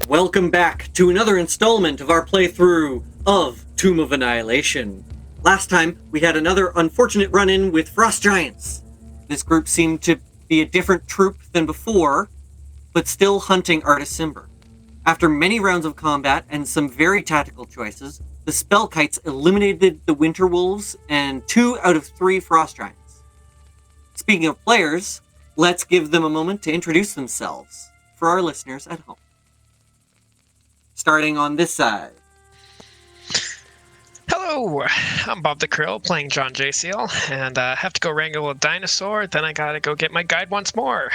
Welcome back to another installment of our playthrough of Tomb of Annihilation. Last time, we had another unfortunate run-in with Frost Giants. This group seemed to be a different troop than before, but still hunting Artis Cimber. After many rounds of combat and some very tactical choices, the Spellkites eliminated the Winter Wolves and 2 out of 3 Frost Giants. Speaking of players, let's give them a moment to introduce themselves for our listeners at home. Starting on this side. Hello, I'm Bob the Krill playing John J. Seal, and I have to go wrangle a dinosaur, then I gotta go get my guide once more.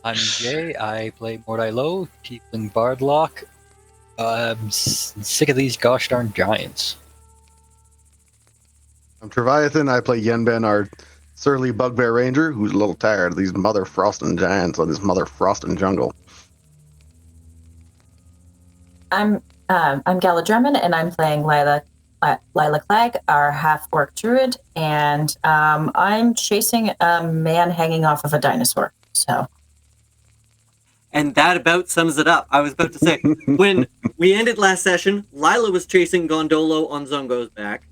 I'm Jay, I play Mordai Low, Tiefling Bardlock. I'm sick of these gosh darn giants. I'm Treviathan, I play Yenben, our surly bugbear ranger, who's a little tired of these mother frosting giants on this mother frosting jungle. I'm Gala Drummond, and I'm playing Lila Clegg, our half-orc druid, and I'm chasing a man hanging off of a dinosaur. So, and that about sums it up. I was about to say, when we ended last session, Lila was chasing Gondolo on Zongo's back.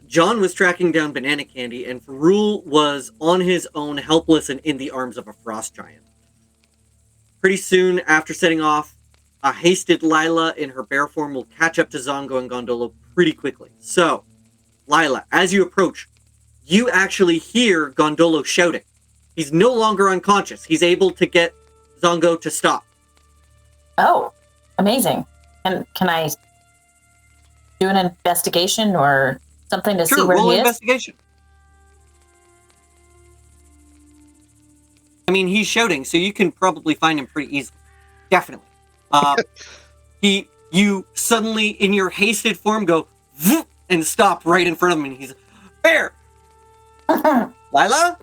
John was tracking down Banana Candy, and Ferrul was on his own, helpless and in the arms of a frost giant. Pretty soon after setting off, a hasted Lila in her bear form will catch up to Zongo and Gondolo pretty quickly. So, Lila, as you approach, you actually hear Gondolo shouting. He's no longer unconscious. He's able to get Zongo to stop. oh, amazing! And can I do an investigation or something to see where roll he is? investigation. I mean, he's shouting, so you can probably find him pretty easily. Definitely. You suddenly, in your hasted form, go zoop, and stop right in front of him, and he's, Bear! Lila?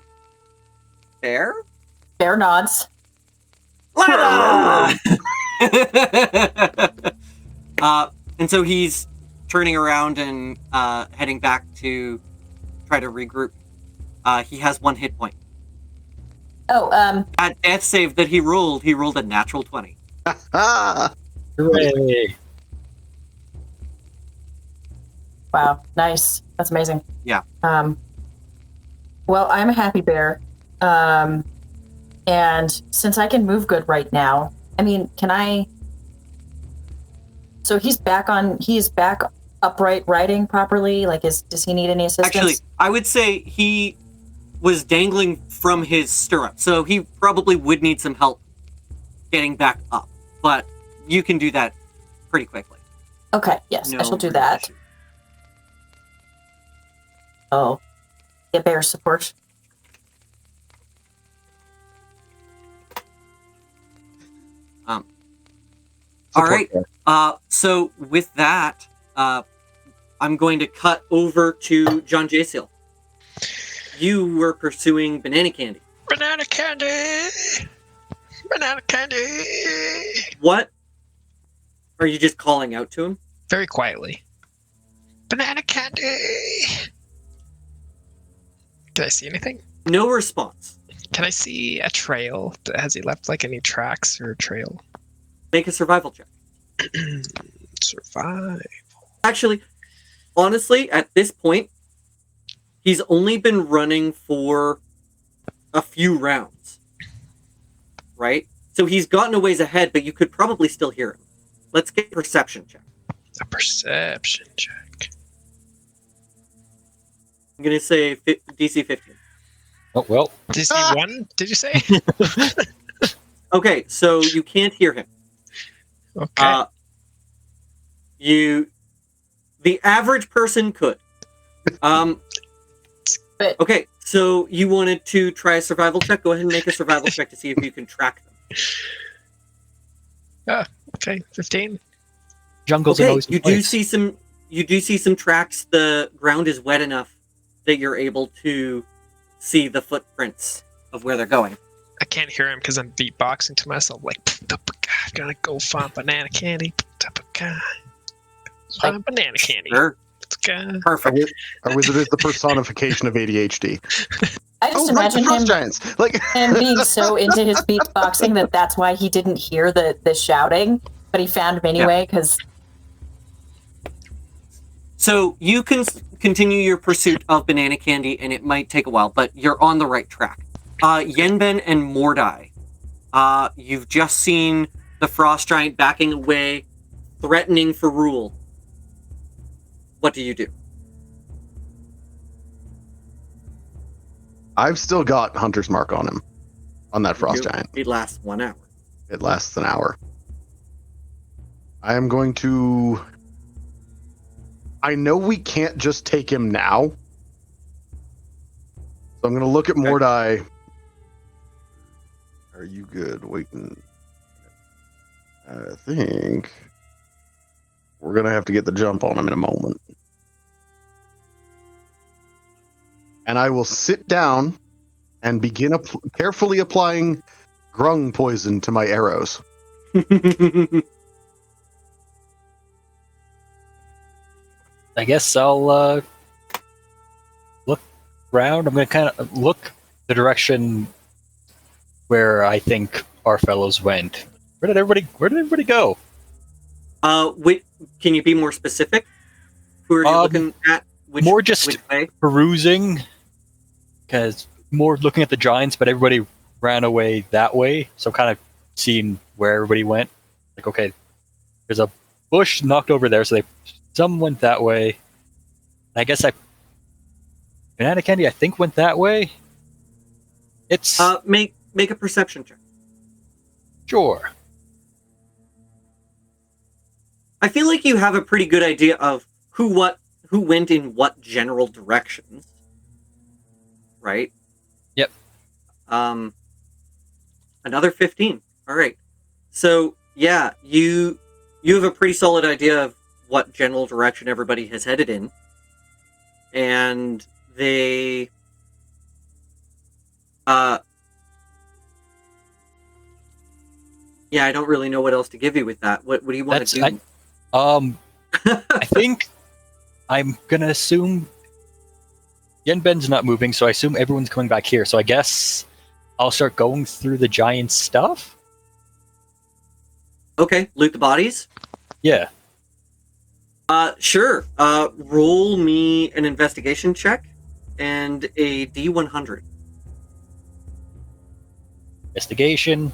Bear? Bear nods. Lila! And so he's turning around and heading back to try to regroup. He has 1 hit point. Oh, At death save that he rolled a natural 20. Hooray! wow, nice. That's amazing. Yeah. Well, I'm a happy bear. And since I can move good right now, I mean, can I... So he's back upright riding properly? Like, does he need any assistance? Actually, I would say he was dangling from his stirrup, so he probably would need some help getting back up. But you can do that pretty quickly. Okay, yes, I shall do that. issue. Oh, get bear support. All right. So with that, I'm going to cut over to John J. Seal. You were pursuing Banana Candy. Banana candy! Banana candy! What? Are you just calling out to him? Very quietly. Banana candy! Can I see anything? No response. Can I see a trail? Has he left like any tracks or trail? Make a survival check. Survive. Actually, honestly, at this point, he's only been running for a few rounds. Right? So he's gotten a ways ahead, but you could probably still hear him. Let's get a perception check. A perception check. I'm going to say DC 15. Oh, well. DC 1, did you say? Okay, so you can't hear him. Okay. The average person could. Okay, so you wanted to try a survival check? Go ahead and make a survival check to see if you can track them. Okay, 15. Jungle's Okay, a noisy you place. do see some tracks. The ground is wet enough that you're able to see the footprints of where they're going. I can't hear him because I'm beatboxing to myself like, gotta go find banana candy. Find banana candy. Sure. Let's go. Perfect. Our wizard is the personification of ADHD. I just Oh, right, the imagine frost him giants. Like, and being so into his beatboxing that's why he didn't hear the shouting, but he found him anyway because. So you can continue your pursuit of banana candy, and it might take a while, but you're on the right track. Yenben and Mordai, you've just seen the frost giant backing away, threatening for rule. What do you do? I've still got Hunter's Mark on him, on that frost giant. It lasts 1 hour. It lasts an hour. I am going to... I know we can't just take him now. So I'm going to look at Mordai. Are you good? Waiting. I think we're going to have to get the jump on him in a moment. And I will sit down and begin carefully applying grung poison to my arrows. I guess I'll look around. I'm going to kind of look the direction where I think our fellows went. Where did everybody go? Wait, can you be more specific? Who are you looking at? Which way? Perusing, because more looking at the giants, but everybody ran away that way. So kind of seeing where everybody went. Like, okay, there's a bush knocked over there, so some went that way. I guess banana candy, I think, went that way. It's make a perception check. Sure. I feel like you have a pretty good idea of who went in what general directions. Right? Yep. Another 15. All right. So, yeah, you have a pretty solid idea of what general direction everybody has headed in. And they yeah, I don't really know what else to give you with that. What do you want to do? I think I'm gonna assume Yenben's not moving, so I assume everyone's coming back here. So I guess I'll start going through the giant stuff. Okay, loot the bodies? Yeah. Sure. Roll me an investigation check and a D100. Investigation,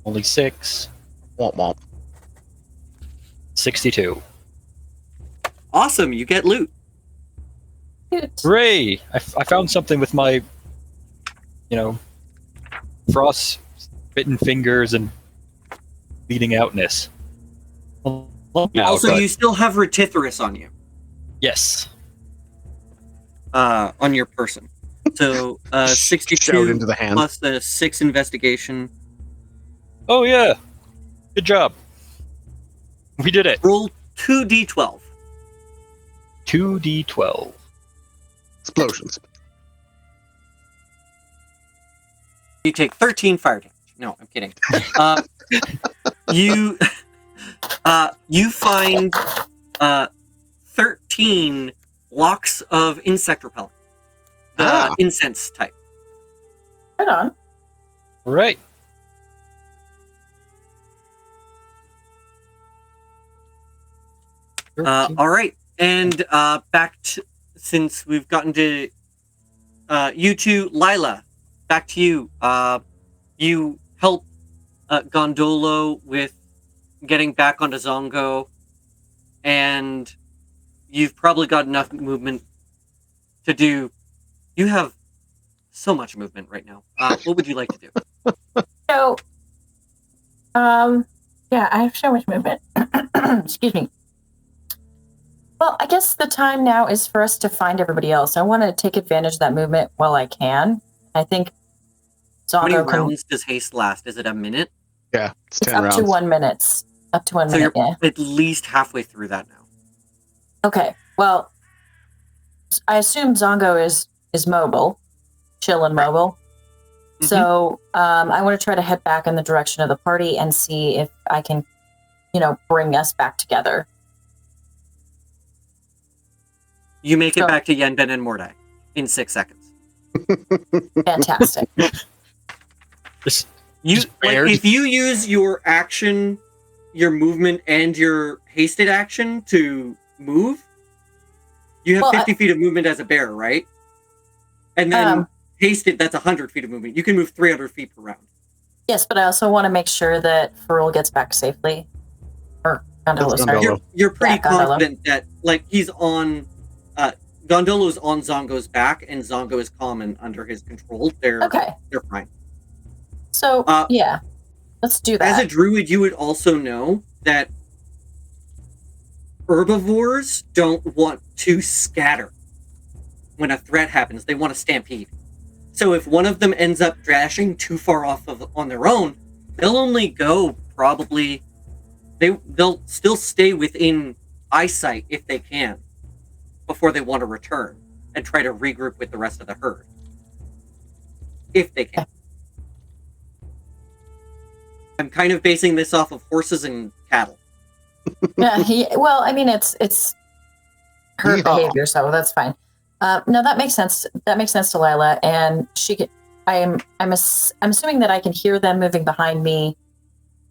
only 6. Womp womp. 62. Awesome, you get loot. Hooray! I found something with my, frost-bitten fingers and bleeding outness. You still have Retithorus on you. Yes. On your person. So, 62 into the hand. plus the 6 investigation. Oh, yeah. Good job. We did it. Roll 2d12. 2d12. Explosions. You take 13 fire damage. No, I'm kidding. You find 13 blocks of insect repellent. Incense type. Right on. Right. All right, and since we've gotten to you two, Lila, back to you. You help Gondolo with getting back onto Zongo, and you've probably got enough movement to do. You have so much movement right now. What would you like to do? So, yeah, I have so much movement. Excuse me. Well, I guess the time now is for us to find everybody else. I want to take advantage of that movement while I can. I think How many Zongo can... rounds does haste last? Is it a minute? Yeah, it's 10 up rounds. to 1 minute. Up to 1 So minute, you're yeah. at least halfway through that now. Okay, well, I assume Zongo is mobile, chill and mobile. Mhm. So I want to try to head back in the direction of the party and see if I can, bring us back together. You make it back to Yenben and Mordai in 6 seconds. Fantastic. Just Like, bears. if you use your action, your movement, and your hasted action to move, you have Well, 50 feet of movement as a bear, right? And then hasted, that's 100 feet of movement. You can move 300 feet per round. Yes, but I also want to make sure that Ferrul gets back safely. Or Gondolo, That's sorry. Gondolo. You're pretty Yeah, Gondolo. confident that, like, he's on... Gondolo's on Zongo's back, and Zongo is calm and under his control. They're fine. So, yeah. Let's do that. As a druid, you would also know that herbivores don't want to scatter when a threat happens. They want to stampede. So if one of them ends up dashing too far off on their own, they'll only go probably... They'll still stay within eyesight if they can before they want to return and try to regroup with the rest of the herd. If they can. I'm kind of basing this off of horses and cattle. Yeah, well, I mean, it's her behavior, so that's fine. No, that makes sense. That makes sense to Lila, and I'm assuming that I can hear them moving behind me,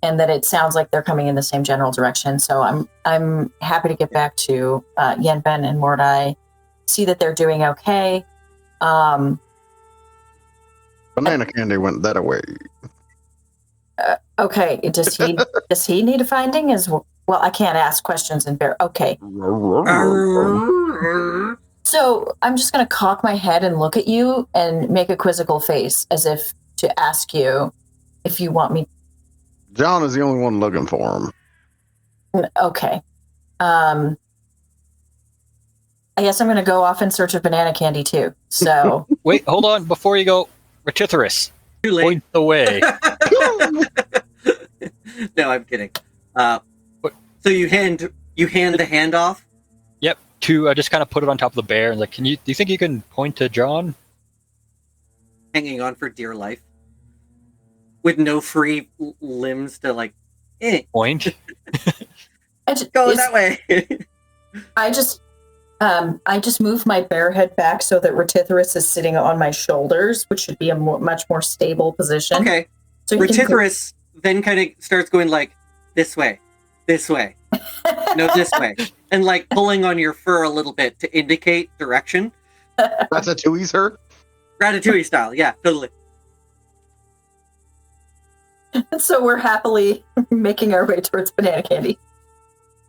and that it sounds like they're coming in the same general direction. So I'm happy to get back to Yenben and Mordai, see that they're doing okay. Banana candy went that way. Okay, does he need a finding as well? Well, I can't ask questions in bear. Okay. So I'm just going to cock my head and look at you and make a quizzical face as if to ask you if you want me. John is the only one looking for him. Okay. I guess I'm going to go off in search of banana candy too. So Wait, hold on. Before you go, Retithorus, Too late. point the way. No, I'm kidding. So you hand the hand off? Yep. To just kind of put it on top of the bear and like, do you think you can point to John? Hanging on for dear life. With no free limbs to Point. go that way. I just move my bear head back so that Retithorus is sitting on my shoulders, which should be a much more stable position. Okay. So Retithorus then kind of starts going like this way, no, this way, and like pulling on your fur a little bit to indicate direction. That's a Tui, sir? Ratatouille style, yeah, totally. So we're happily making our way towards banana candy.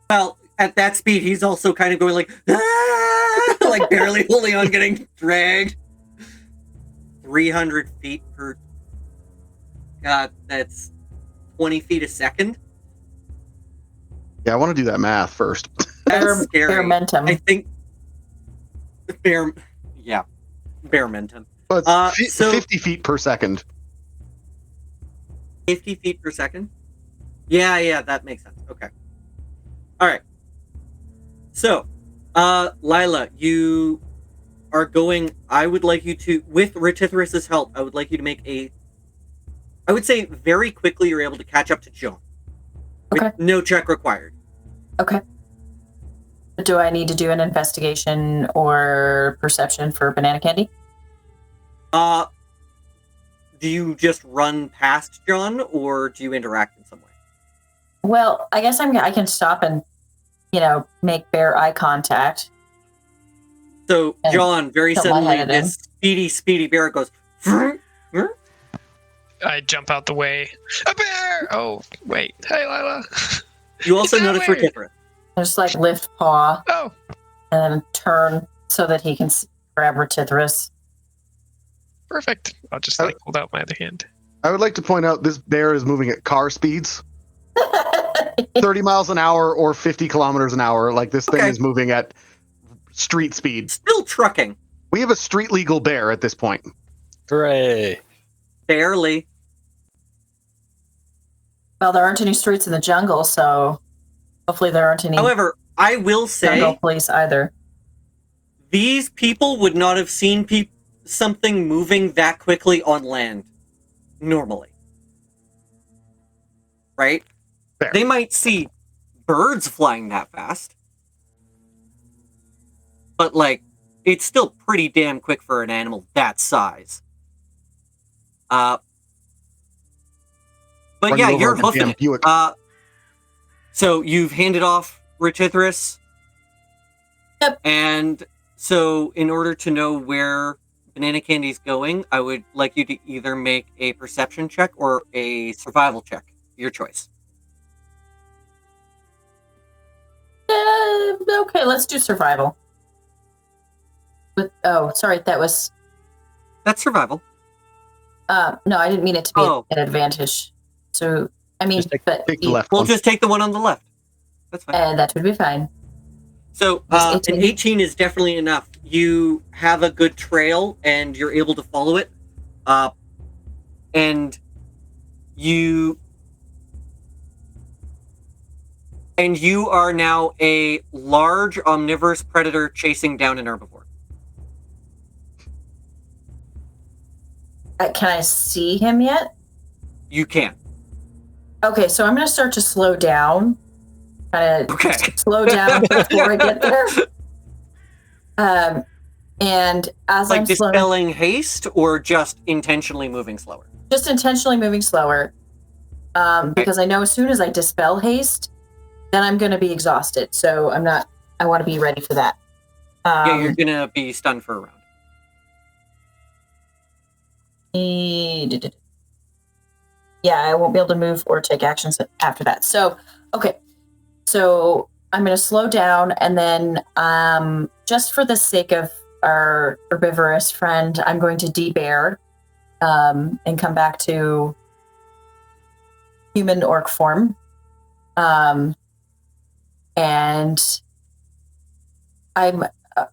Well, at that speed, he's also kind of going like, ah! Like barely holding on, getting dragged. 300 feet per... God, that's 20 feet a second? Yeah, I want to do that math first. That's scary. Bearmentum. I think... Bearmentum. But it's 50 feet per second. 50 feet per second? Yeah, that makes sense. Okay. All right. So, Lila, you are going... I would like you to, with Retithorus' help, I would like you to make I would say very quickly you're able to catch up to John. Okay. With no check required. Okay. Do I need to do an investigation or perception for banana candy? Do you just run past John, or do you interact in some way? Well, I guess I can stop and, make bear eye contact. So, John, very tilt my suddenly, head at this speedy bear goes... I jump out the way. A bear! Oh, wait. Hey, Lila. You also That notice way. Retithorus. I just lift paw Oh, and then turn so that he can grab Retithorus. perfect. I'll just hold out my other hand. I would like to point out this bear is moving at car speeds. 30 miles an hour or 50 kilometers an hour. Like this thing Okay. is moving at street speed. Still trucking. We have a street legal bear at this point. Hooray. Barely. Well, there aren't any streets in the jungle, so hopefully there aren't any However, I will jungle say police either. these people would not have seen something moving that quickly on land normally. Right? Fair. They might see birds flying that fast. But it's still pretty damn quick for an animal that size. But Run yeah, you over you're like a hoofing damn it. Buick. So you've handed off Richithris. Yep. And so in order to know where Banana Candy's going, I would like you to either make a perception check or a survival check. Your choice. Okay, let's do survival. Sorry, That's survival. no, I didn't mean it to be Oh. an advantage. So, I mean, Just take Take the left We'll one. just take the one on the left. That's fine. that would be fine. So It's an 18. 18 is definitely enough. You have a good trail and you're able to follow it. And you are now a large omnivorous predator chasing down an herbivore. Can I see him yet? You can. Okay, so I'm going to start to slow down. Kind of Okay. slow down before I get there. And as Like I'm slowing, dispelling haste or just intentionally moving slower? just intentionally moving slower, because I know as soon as I dispel haste, then I'm going to be exhausted. So I want to be ready for that. Yeah, you're going to be stunned for a round. Yeah, I won't be able to move or take actions after that. So, okay. So I'm going to slow down, and then just for the sake of our herbivorous friend, I'm going to de-bear and come back to human orc form. And I'm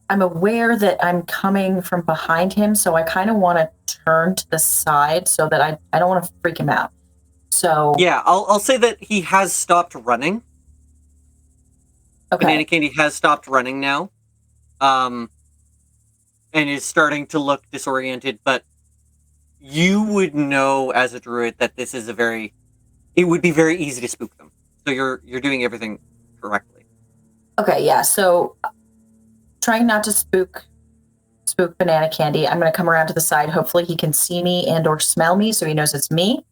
aware that I'm coming from behind him, so I kind of want to turn to the side so that I don't want to freak him out. So Yeah, I'll say that he has stopped running. okay. Banana Candy has stopped running now. And is starting to look disoriented, but you would know as a druid that this is it would be very easy to spook them. So you're doing everything correctly. Okay, yeah. So trying not to spook Banana Candy, I'm going to come around to the side. Hopefully he can see me and or smell me so he knows it's me.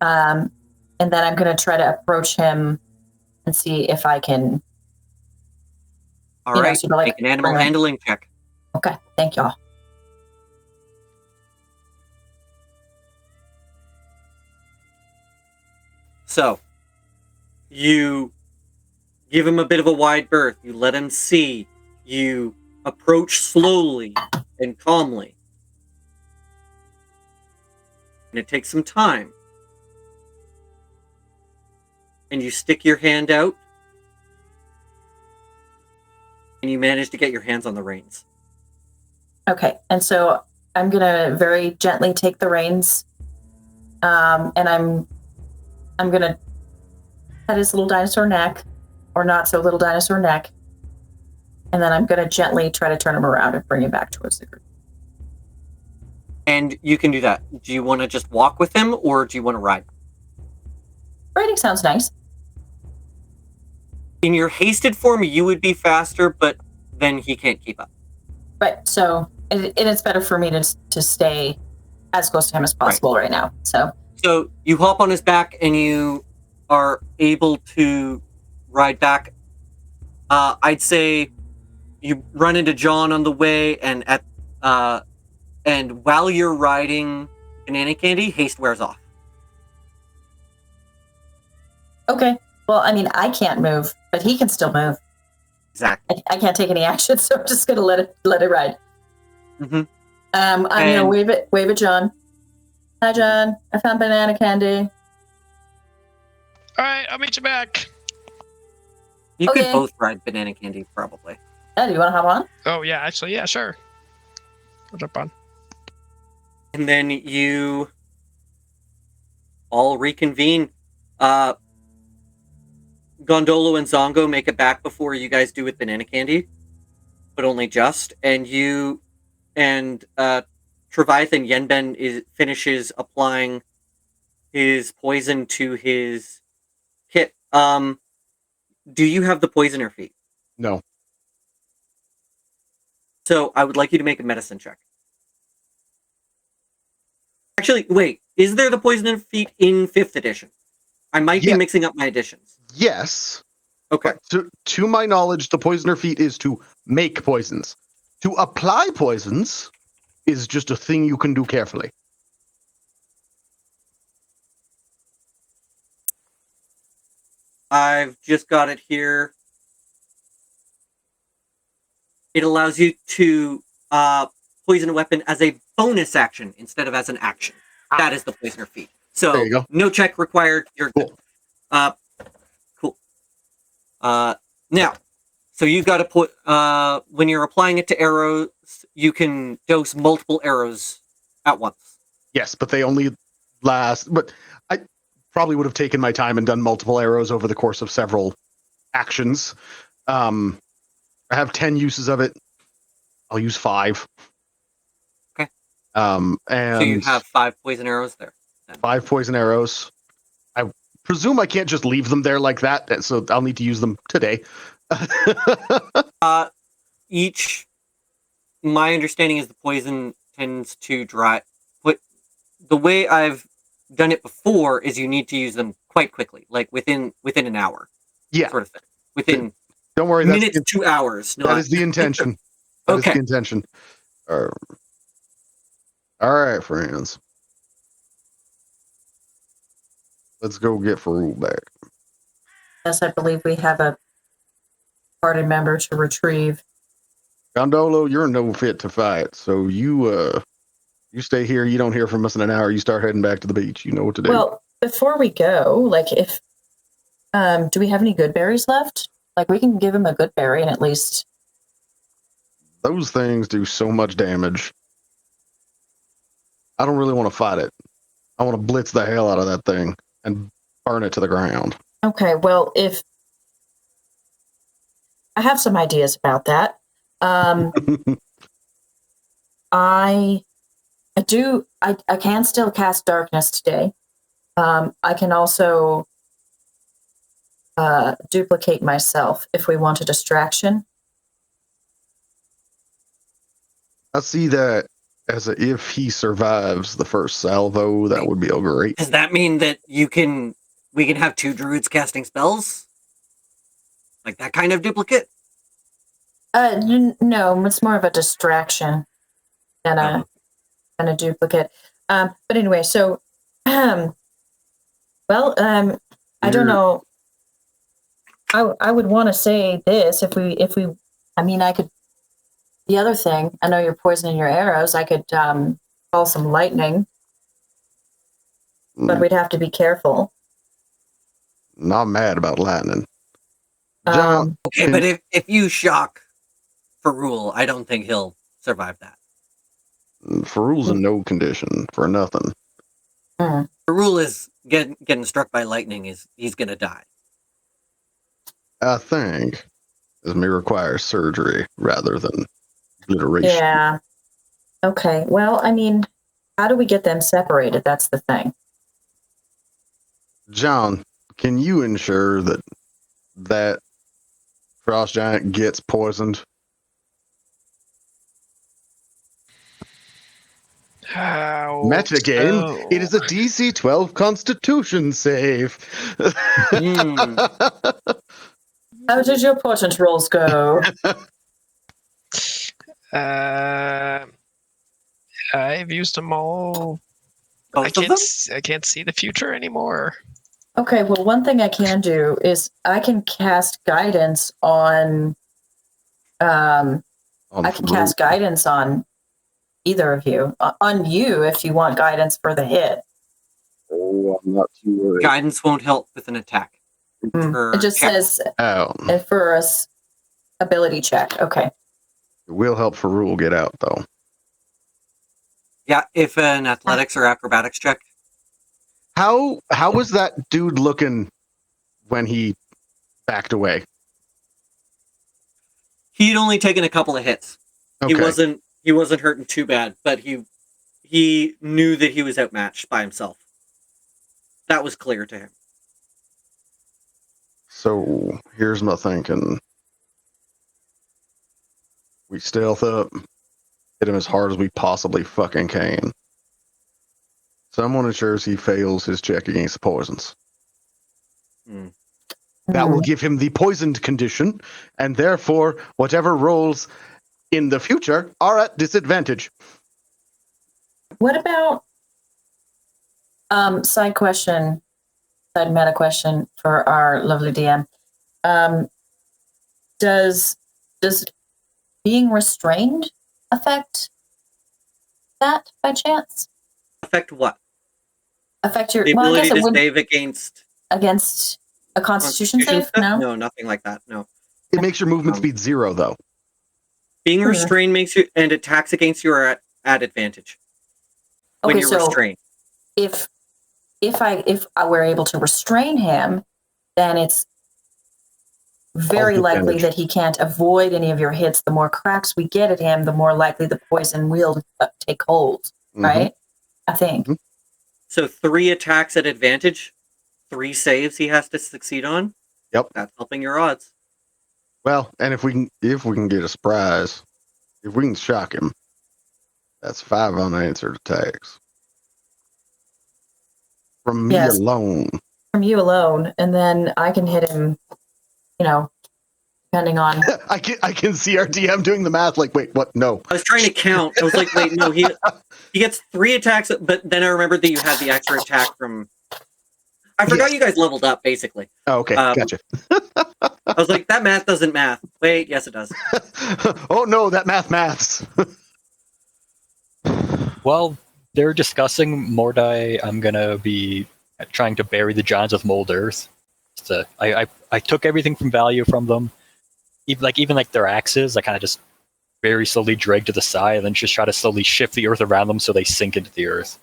And then I'm going to try to approach him and see if I can. All You know, right, sort of like- make an animal handling check. Okay, thank y'all. So, you give him a bit of a wide berth. You let him see. You approach slowly and calmly. And it takes some time. And you stick your hand out. And you manage to get your hands on the reins. Okay, and so I'm going to very gently take the reins, and I'm going to pet his little dinosaur neck, or not so little dinosaur neck, and then I'm going to gently try to turn him around and bring him back towards the group. And you can do that. Do you want to just walk with him, or do you want to ride? Riding sounds nice. In your hasted form, you would be faster, but then he can't keep up. Right, so and it's better for me to stay as close to him as possible right now. So you hop on his back and you are able to ride back. I'd say you run into John on the way, and while you're riding Banana Candy, haste wears off. okay. Well, I mean, I can't move, but he can still move. Exactly. I can't take any action, so I'm just gonna let it ride. Mm-hmm. I'm gonna wave at John. Hi, John. I found Banana Candy. All right, I'll meet you back. You Okay. could both ride Banana Candy, probably. Do you want to hop on? Oh yeah, actually, yeah, sure. I'll jump on. And then you all reconvene. Gondolo and Zongo make it back before you guys do with Banana Candy, but only just. And you and Treviathan Yenben finishes applying his poison to his kit. Do you have the poisoner feat? No. So I would like you to make a medicine check. Actually, wait. Is there the poison feat in 5th edition? I might be mixing up my editions. Yes. Okay. But to my knowledge, the poisoner feat is to make poisons. To apply poisons is just a thing you can do carefully. I've just got it here. It allows you to poison a weapon as a bonus action instead of as an action. That is the poisoner feat. So There you go. no check required. You're Cool. good. Cool. Now, so you've got to put when you're applying it to arrows, you can dose multiple arrows at once. Yes, but they only last. But I probably would have taken my time and done multiple arrows over the course of several actions. I have 10 uses of it. I'll use 5. Okay. And So you have 5 poison arrows there. Then. 5 poison arrows. I presume I can't just leave them there like that, so I'll need to use them today. My understanding is the poison tends to dry. But the way I've done it before is you need to use them quite quickly, like within an hour. Yeah. Sort of thing. Within Don't worry, minutes to hours. that is the intention. That is Okay. the intention. All right, friends. Let's go get Farul back. Yes, I believe we have a party member to retrieve. Gondolo, you're no fit to fight, so you stay here. You don't hear from us in an hour. You start heading back to the beach. You know what to do. Well, before we go, like if do we have any good berries left? Like we can give him a good berry and at least Those things do so much damage. I don't really want to fight it. I want to blitz the hell out of that thing and burn it to the ground. Okay, well, if I have some ideas about that. I can still cast darkness today. I can also duplicate myself if we want a distraction. I see that as if he survives the first salvo, that would be great. Does that mean that we can have 2 druids casting spells? Like that kind of duplicate? No, it's more of a distraction than a duplicate. But anyway, so I don't know. I would want to say this if we I mean I could. The other thing, I know you're poisoning your arrows. I could call some lightning, but we'd have to be careful. Not mad about lightning. John, Okay, but if you shock Farul, I don't think he'll survive that. Farul's in no condition for nothing. Farul is getting struck by lightning. He's gonna die. I think this may require surgery rather than obliteration. Yeah. Okay. Well, I mean, how do we get them separated? That's the thing. John, can you ensure that frost giant gets poisoned? Meta game. Oh. It is a DC 12 Constitution save. How did your portent rolls go? I've used them all. I can't see the future anymore. Okay, well, one thing I can do is I can cast guidance on. I can cast guidance on either of you. On you, if you want guidance for the hit. Oh, I'm not too worried. Guidance won't help with an attack. It just says Oh. for us ability check. Okay. It will help Farul get out, though. Yeah, if an athletics or acrobatics check. How was that dude looking when he backed away? He'd only taken a couple of hits. Okay. He wasn't hurting too bad, but he knew that he was outmatched by himself. That was clear to him. So here's my thinking. We stealth up, hit him as hard as we possibly fucking can. Someone ensures he fails his check against the poisons. That will give him the poisoned condition, and therefore, whatever rolls in the future are at disadvantage. What about side meta question for our lovely DM? Does being restrained affect that by chance? Affect what? Affect your The well, I ability guess it to would save against a Constitution save? stuff? No. No, nothing like that. No. It makes your movement speed 0, though. Being restrained makes you, and attacks against you are at advantage when you're restrained. If I were able to restrain him, then it's very likely that he can't avoid any of your hits. The more cracks we get at him, the more likely the poison will take hold, right? I think. So 3 attacks at advantage, 3 saves he has to succeed on. Yep. That's helping your odds. Well, and if we can get a surprise, if we can shock him, that's 5 unanswered attacks. From me alone. From you alone, and then I can hit him, depending on... I can see our DM doing the math, like, wait, what? No. I was trying to count. I was like, wait, no, he gets 3 attacks, but then I remembered that you had the extra attack from... I forgot you guys leveled up, basically. Oh, okay, gotcha. I was like, that math doesn't math. Wait, yes it does. Oh no, that maths. While they're discussing Mordai, I'm gonna be trying to bury the giants with mold earth. So I took everything from value from them, even their axes. I kind of just very slowly drag to the side, and then just try to slowly shift the earth around them so they sink into the earth.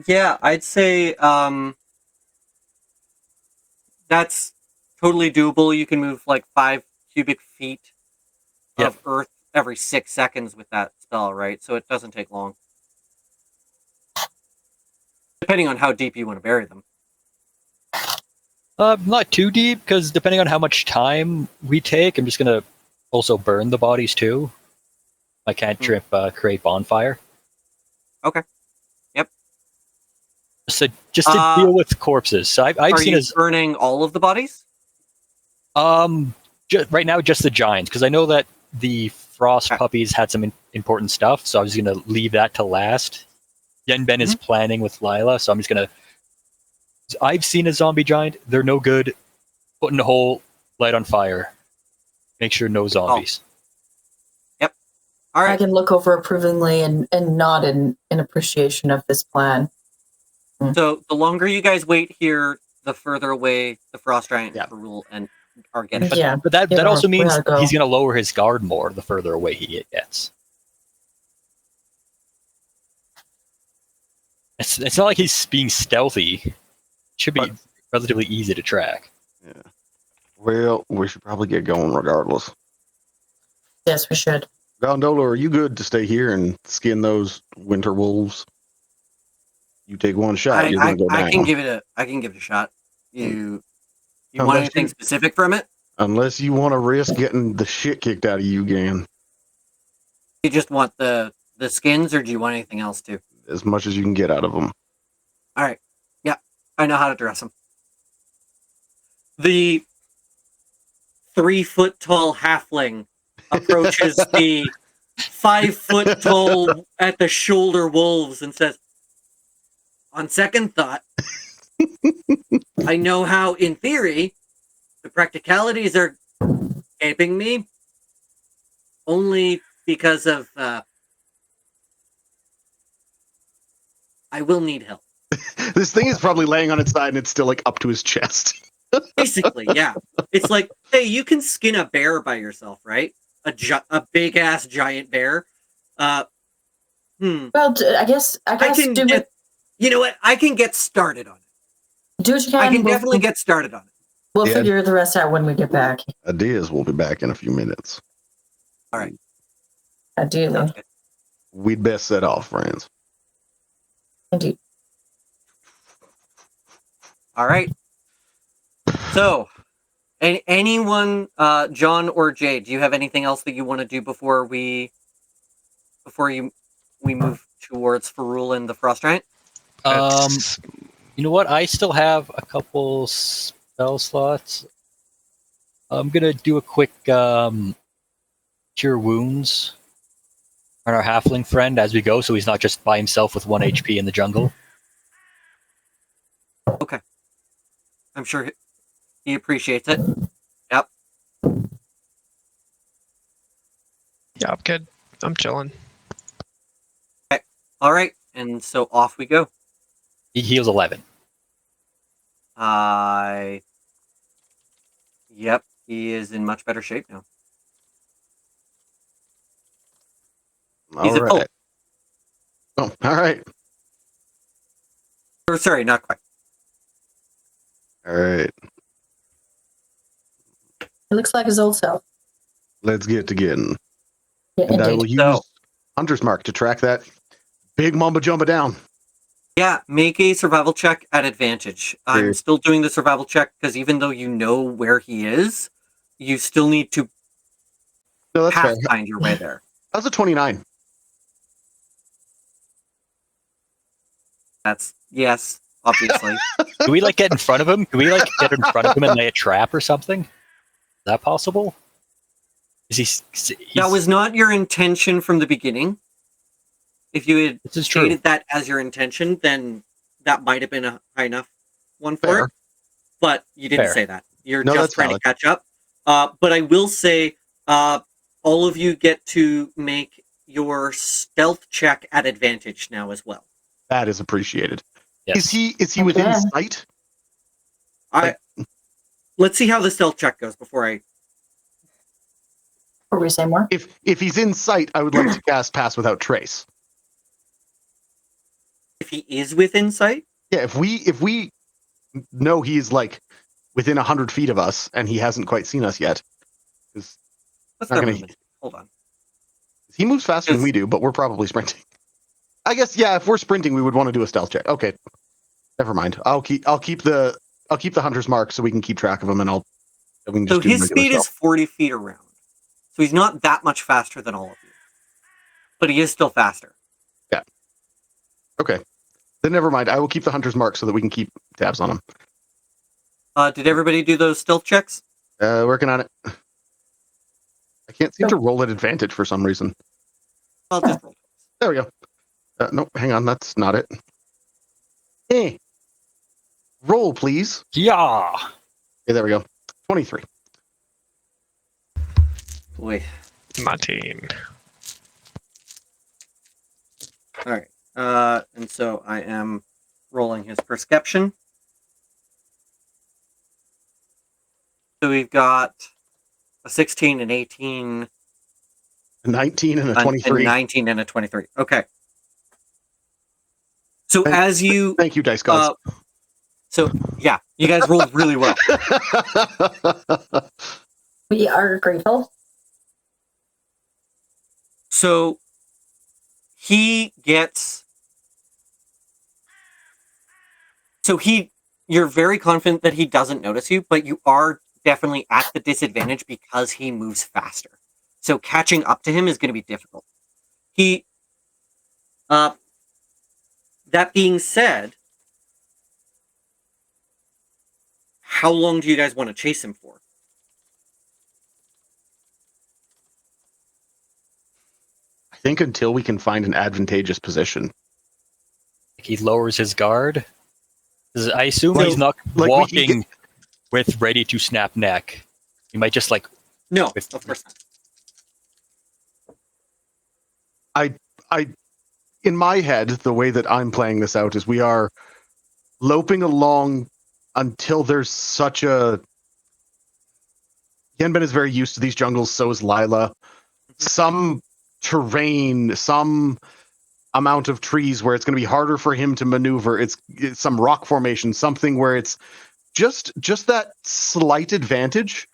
Yeah, I'd say that's totally doable. You can move like 5 cubic feet of earth every 6 seconds with that spell, right? So it doesn't take long. Depending on how deep you want to bury them. Not too deep, because depending on how much time we take, I'm just gonna also burn the bodies too. I can't create bonfire. Okay. Yep. So just to deal with corpses. So I've are seen you burning all of the bodies? Right now, just the giants, because I know that the frost puppies had some important stuff, so I was going to leave that to last. Yenben is planning with Lila, so I'm just going to... I've seen a zombie giant. They're no good. Put in a hole, light on fire. Make sure no zombies. Yep. All right. I can look over approvingly and nod in appreciation of this plan. So the longer you guys wait here, the further away the frost giant rule and are getting. But that also means he's going to lower his guard more the further away he gets. It's not like he's being stealthy. It should be relatively easy to track. Yeah. Well, we should probably get going regardless. Yes, we should. Gondola, are you good to stay here and skin those winter wolves? You take one shot, you're gonna go down. I can give it a shot. You want anything specific from it? Unless you want to risk getting the shit kicked out of you again. You just want the skins, or do you want anything else too? As much as you can get out of them. All right. Yeah, I know how to dress them. The 3-foot-tall halfling approaches the 5-foot-tall at the shoulder wolves and says, on second thought, I know how, in theory, the practicalities are escaping me only because of I will need help. This thing is probably laying on its side and it's still like up to his chest. Basically, yeah. It's like, hey, you can skin a bear by yourself, right? A big ass giant bear. Well, I guess you know what? I can get started on it. Do what you can. I can definitely get started on it. We'll figure the rest out when we get back. Ideas will be back in a few minutes. All right. Ideally. We'd best set off, friends. Indeed. All right. So, Anyone, John or Jay, do you have anything else that you want to do before we move towards Ferul and the Frost Giant? You know what? I still have a couple spell slots. I'm gonna do a quick cure wounds on our halfling friend as we go, so he's not just by himself with 1 HP in the jungle. Okay. I'm sure he appreciates it. Yep. Yeah, I'm good. I'm chilling. Okay. All right. And so off we go. He heals 11. Yep. He is in much better shape now. He's All a full. right. Oh, all right. Or sorry, not quite. All right. It looks like his old self. Let's get to getting. Yeah, And I indeed. will use So- Hunter's Mark to track that big mamba jumba down. Yeah, make a survival check at advantage. I'm Okay. still doing the survival check because even though you know where he is, you still need to No, that's fair. find your way there. That's a 29. That's yes, obviously. Can we get in front of him? Can we get in front of him and lay a trap or something? Is that possible? Is he? That was not your intention from the beginning. If you had This is true. stated that as your intention, then that might have been a high enough one for Fair. it. But you didn't Fair. say that. You're No, just that's trying valid. to catch up. But I will say, all of you get to make your stealth check at advantage now as well. That is appreciated. Yes. Is he within Okay. sight? Let's see how the stealth check goes before I. Or we say more? If he's in sight, I would like to cast Pass Without Trace. If he is within sight, Yeah, if we know he's within 100 feet of us and he hasn't quite seen us yet, because let's Not not gonna- move it. Hold on. he moves faster than Yes. we do, but we're probably sprinting. I guess if we're sprinting, we would want to do a stealth check. Okay, never mind. I'll keep the Hunter's Mark so we can keep track of him, and we can So just do his regular speed is stealth. 40 feet around. So he's not that much faster than all of you. But he is still faster. Okay. Then never mind. I will keep the Hunter's Mark so that we can keep tabs on him. Did everybody do those stealth checks? Working on it. I can't seem to roll at advantage for some reason. I'll just roll. There we go. No, hang on. That's not it. Hey. Roll, please. Yeah. Okay, there we go. 23. Boy. Martin. All right. And so I am rolling his perception. So we've got a 16, an 18, 19 and a a 23. 19, and a 23. Okay. So as you, Thank you, Dice Gods. yeah, you guys rolled really well. We are grateful. So he gets. You're very confident that he doesn't notice you, but you are definitely at the disadvantage because he moves faster. So catching up to him is going to be difficult. That being said, how long do you guys want to chase him for? I think until we can find an advantageous position. He lowers his guard. 'Cause I assume So, he's not we walking with ready to snap neck. He might just No, of course not. In my head, the way that I'm playing this out is we are loping along until there's such a. Yenben is very used to these jungles, so is Lila. Some terrain, some amount of trees where it's going to be harder for him to maneuver. It's some rock formation, something where it's just that slight advantage.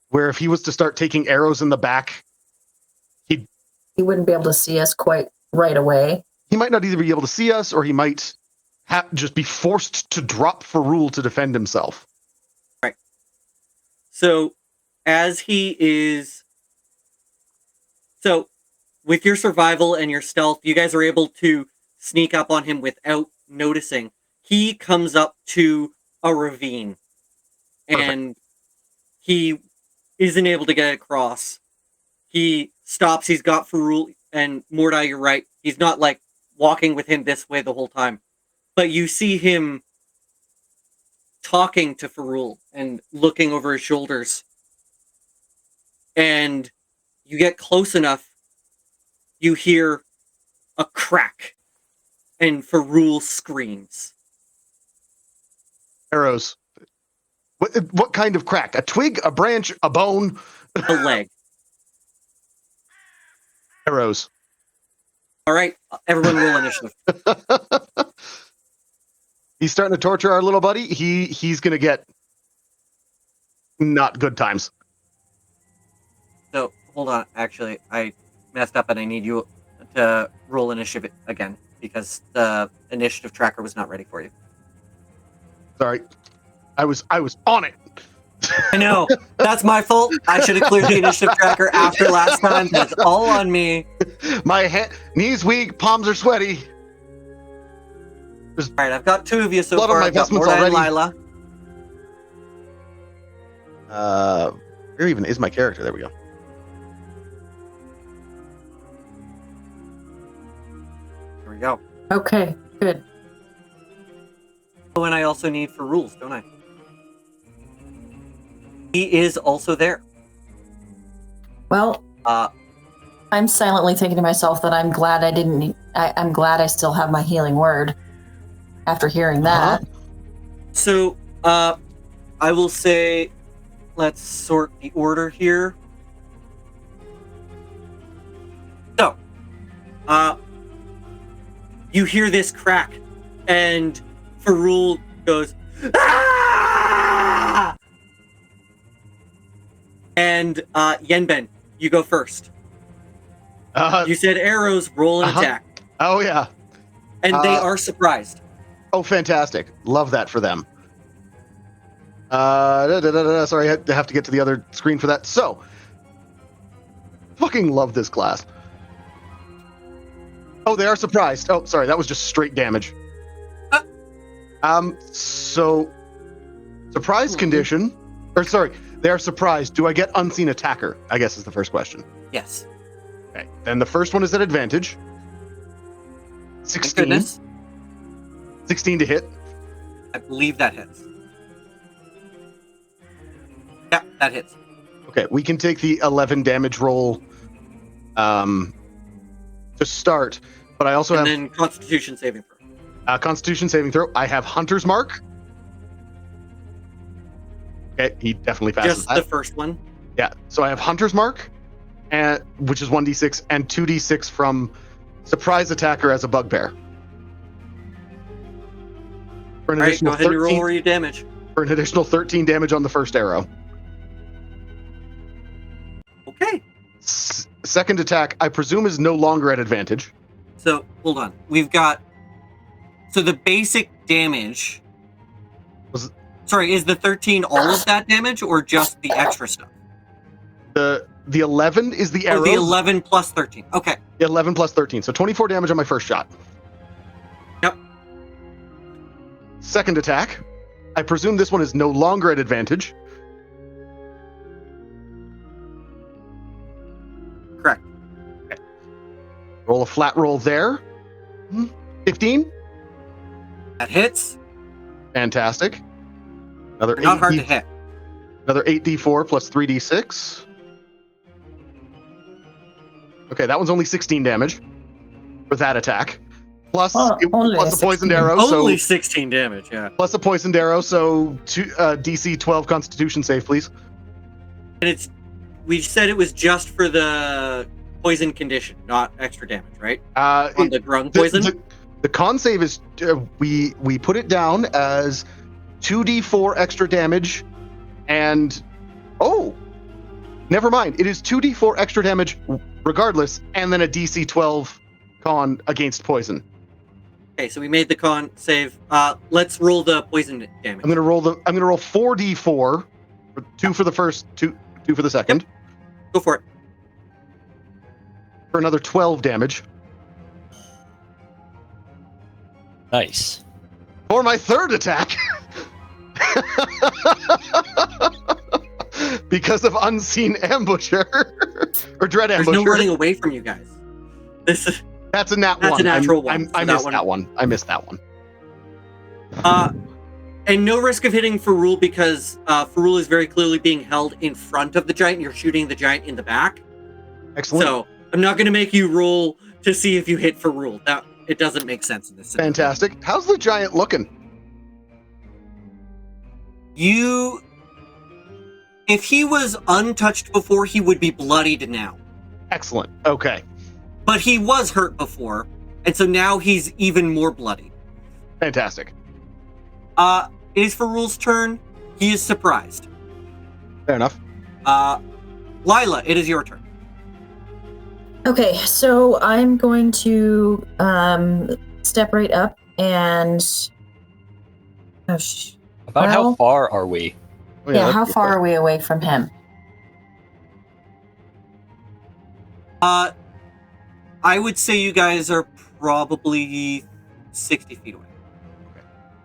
Where if he was to start taking arrows in the back, He wouldn't be able to see us quite right away. he might not either be able to see us or he might just be forced to drop for rule to defend himself. Right. So, as he is... So, with your survival and your stealth, you guys are able to sneak up on him without noticing. He comes up to a ravine. Perfect. And he isn't able to get across. He stops. He's got Farul and Mordai. You're right. He's not like walking with him this way the whole time, but you see him talking to Farul and looking over his shoulders. And you get close enough, you hear a crack, and Farul screams. Arrows. What kind of crack? A twig, a branch, a bone? A leg. Arrows. All right, everyone roll initiative. He's starting to torture our little buddy. He's going to get not good times. So, hold on. Actually, I messed up and I need you to roll initiative again because the initiative tracker was not ready for you. Sorry. I was on it. I know. That's my fault. I should have cleared the initiative tracker after last time. That's all on me. My knees weak, palms are sweaty. All right, I've got 2 of you so Blood on far. my I've got vestments Mordai and already. Lila. Where even is my character? There we go. Here we go. Okay, good. Oh, and I also need for rules, don't I? He is also there. Well, Uh, I'm silently thinking to myself that I'm glad I'm glad I still have my healing word after hearing that. So, I will say, let's sort the order here. So, you hear this crack, and Farul goes, "Ah!" And Yenben, you go first. You said arrows, roll an attack. Oh, yeah. And they are surprised. Oh, fantastic. Love that for them. Sorry, I have to get to the other screen for that. So, fucking love this class. Oh, they are surprised. Oh, sorry, that was just straight damage. So, surprise condition, or sorry, they are surprised. Do I get unseen attacker? I guess is the first question. Yes. Okay, then the first one is at advantage. 16. Goodness. 16 to hit. I believe that hits. Yeah, that hits. Okay, we can take the 11 damage roll to start, but I also And have then Constitution saving throw. Constitution saving throw. I have Hunter's Mark. Okay, he definitely passes Just that. the first one. Yeah, so I have Hunter's Mark, and which is 1d6, and 2d6 from Surprise Attacker as a Bugbear. For an All right, go additional ahead and roll 13 your damage. for an additional 13 damage on the first arrow. Okay. Second attack, I presume, is no longer at advantage. So, hold on. We've got... So the basic damage... Sorry, is the 13 all of that damage, or just the extra stuff? The 11 is the arrow. Oh, the 11 plus 13. Okay. 11 plus 13, so 24 damage on my first shot. Yep. Second attack, I presume this one is no longer at advantage. Correct. Okay. Roll a flat roll there. 15. That hits. Fantastic. Another Not hard to hit. Another 8d4 plus 3d6. Okay, that one's only 16 damage for that attack. Plus, only plus a poisoned 16. arrow. Only So 16 damage, yeah. plus a poisoned arrow. So DC 12 Constitution save, please. And we said it was just for the poison condition, not extra damage, right? On the grung poison? The con save is we put it down as 2d4 extra damage, and never mind. It is 2d4 extra damage regardless, and then a DC 12 con against poison. Okay, so we made the con save. Let's roll the poison damage. I'm gonna roll 4d4 2 for the first, 2 for the second. Go for it. For another 12 damage. Nice. For my third attack. Because of unseen ambusher or dread ambusher. There's no running away from you guys. This is That's a nat That's one. a natural one, I so missed that one. I missed that one. and no risk of hitting Farul because Farul is very clearly being held in front of the giant. You're shooting the giant in the back. Excellent. So I'm not going to make you roll to see if you hit Farul. That it doesn't make sense in this situation. Fantastic. How's the giant looking? If he was untouched before, he would be bloodied now. Excellent. Okay. But he was hurt before, and so now he's even more bloodied. Fantastic. It is Farul's turn. He is surprised. Fair enough. Lila, it is your turn. Okay, so I'm going to step right up and. About how far are we? Oh, Yeah, that's how a good far question. are we away from him? I would say you guys are probably 60 feet away.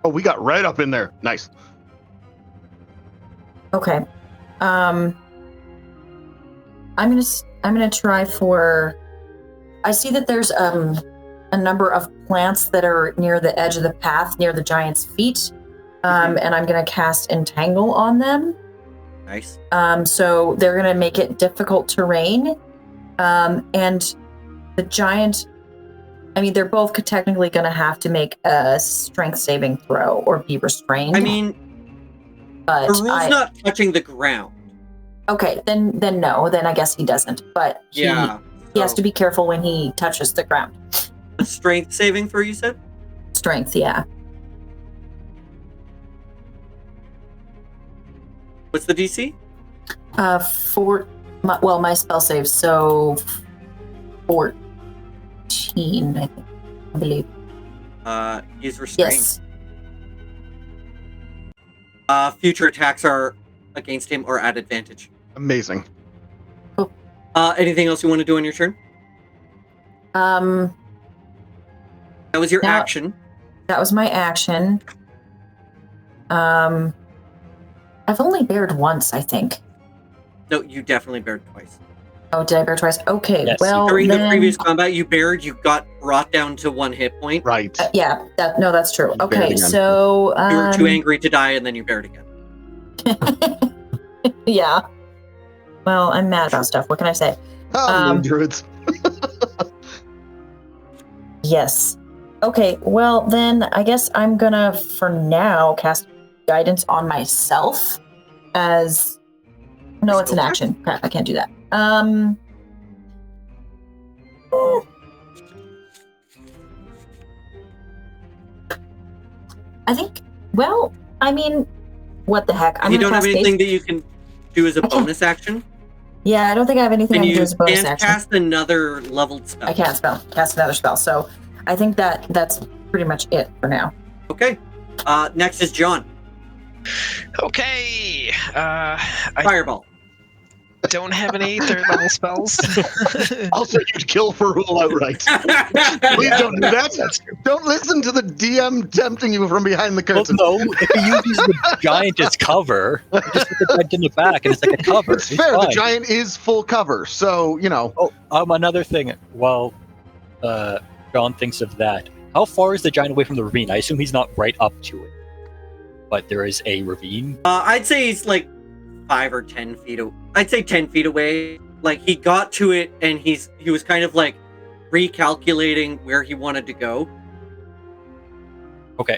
Oh, we got right up in there. Nice. Okay. I'm gonna try for. I see that there's a number of plants that are near the edge of the path, near the giant's feet, and I'm gonna cast Entangle on them. Nice. So they're gonna make it difficult terrain, and the giant. I mean, they're both technically gonna have to make a strength saving throw or be restrained. I mean, but Farul's not touching the ground. Okay, then no, then I guess he doesn't. But he has to be careful when he touches the ground. A strength saving throw, you said? Strength, yeah. What's the DC? My spell save, so 14, I think, I believe. He's restrained. Yes. Future attacks are against him or at advantage. Amazing. Anything else you want to do on your turn? That That was your action. was my action. I've only bared once, I think. No, you definitely bared twice. Oh, did I bear twice? Okay, Yes. well During the then- previous combat you bared, you got brought down to 1 hit point. Right. Yeah, that's true. You bared Okay, again. so You were too angry to die, and then you bared again. yeah. Well, I'm mad about stuff. What can I say? Oh, druids. Yes. Okay, well, then I guess I'm gonna, for now, cast Guidance on myself as... No, it's an action. Crap, I can't do that. I think, well, I mean, what the heck? You don't have cast anything haste. that you can do as a I can't- bonus action? Yeah, I don't think I have anything Then I can do you as a bonus can't action. cast another leveled spell. I can't cast another spell, so I think that's pretty much it for now. Okay. Next is John. Okay. I Fireball. don't have any third level spells. Also, you'd kill Farul outright. Please don't do that. That's true. Don't listen to the DM tempting you from behind the Well, curtain. no, if he uses the giant as cover, you just put the giant in the back and it's like a cover. It's fair. The fine. giant is full cover, so you know. Oh, another thing. While John thinks of that, how far is the giant away from the ravine? I assume he's not right up to it, but there is a ravine. I'd say he's like 5 or 10 feet. I'd say 10 feet away. Like he got to it, and he was kind of like recalculating where he wanted to go. Okay.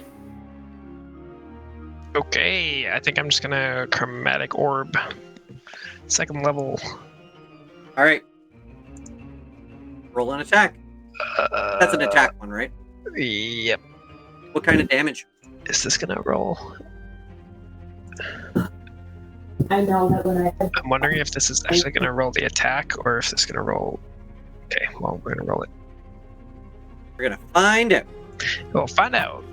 Okay, I think I'm just gonna Chromatic Orb. 2nd level. All right. Roll an attack. That's an attack one, right? Yep. What kind of damage? Is this gonna roll? I know that when I'm wondering if this is actually gonna roll the attack or if this is gonna roll. Okay, well, we're gonna roll it. We're gonna find out. We'll find out.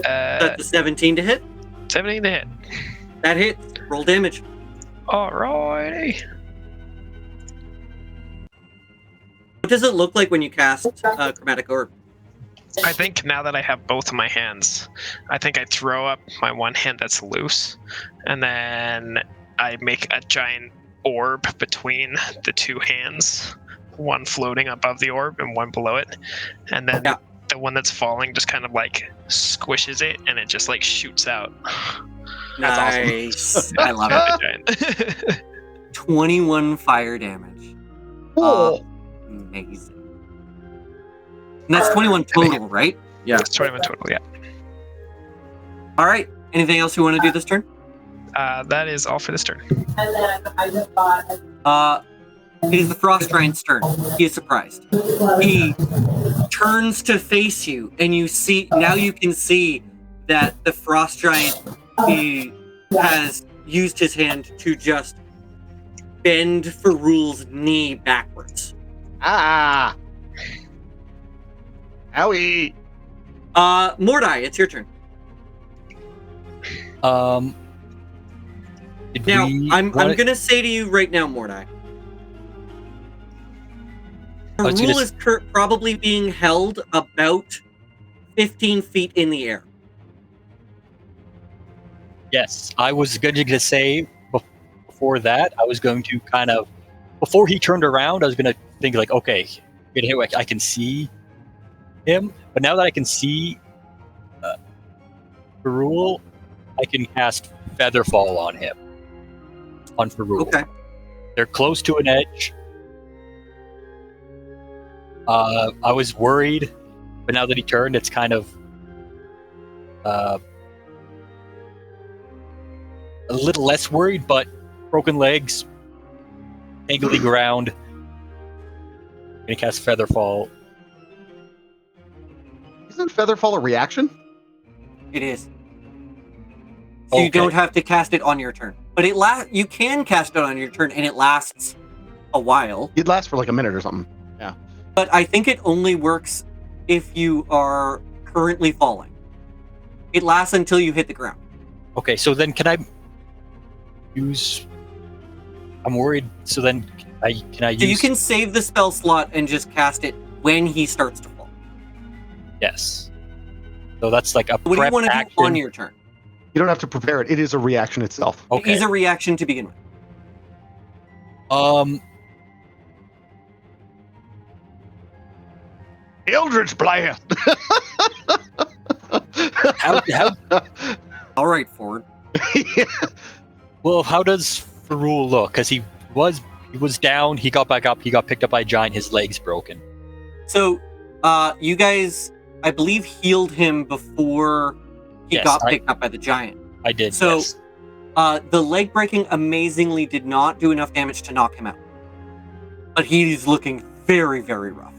That's the 17 to hit. 17 to hit. That hits. roll damage. Alrighty. What does it look like when you cast Chromatic Orb? I think now that I have both of my hands, I think I throw up my one hand that's loose, and then I make a giant orb between the two hands, one floating above the orb and one below it, and then the one that's falling just kind of like squishes it, and it just like shoots out. That's Nice. awesome. I love it. 21 fire damage. Oh. Amazing. And that's 21 total, right? Yeah. It's 21 total, yeah. All right. Anything else you want to do this turn? That is all for this turn. And then I just thought, It is the Frost Giant's turn. He is surprised. He turns to face you, and you can see that the Frost Giant has used his hand to just bend Farul's knee backwards. Ah. Owie. Mordai, it's your turn. Now, I'm gonna say to you right now, Mordai. Farul is probably being held about 15 feet in the air. Yes, I was going to say before that, I was going to kind of, before he turned around, I was going to think like, okay, I can see him, but now that I can see Farul, I can cast Featherfall on him. On Farul. Okay. They're close to an edge. I was worried, but now that he turned, it's kind of a little less worried, but broken legs, angly ground. I'm gonna cast Featherfall. Isn't Featherfall a reaction? It is. So you don't have to cast it on your turn. But you can cast it on your turn, and it lasts a while. It lasts for like a minute or something. Yeah. But I think it only works if you are currently falling. It lasts until you hit the ground. Okay, so then can I use... I'm worried, so then can I use... So you can save the spell slot and just cast it when he starts to fall. Yes. So that's like a What do you want to action. do on your turn? You don't have to prepare it. It is a reaction itself. Okay. It is a reaction to begin with. Eldritch Blast! How All right, Ford. Well, how does Farul look? Because he was down, he got back up, he got picked up by a giant, his leg's broken. So, you guys, I believe, healed him before he got picked up by the giant. I did, So, yes. the leg breaking amazingly did not do enough damage to knock him out. But he's looking very, very rough.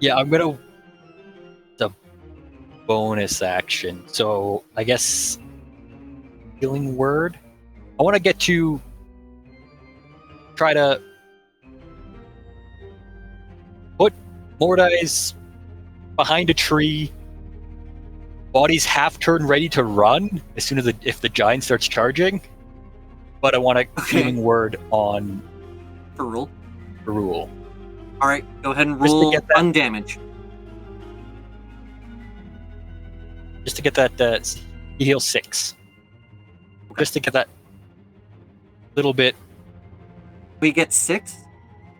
Yeah, I'm gonna... It's a bonus action, so I guess... Healing Word? I want to get to... Try to... Put Mordai's behind a tree. Body's half turned, ready to run as soon as if the giant starts charging. But I want a Healing Word on Farul. Farul. All right, go ahead and Just to roll get that- undamage. Just to get that, he heals 6. Okay. Just to get that little bit. We get 6.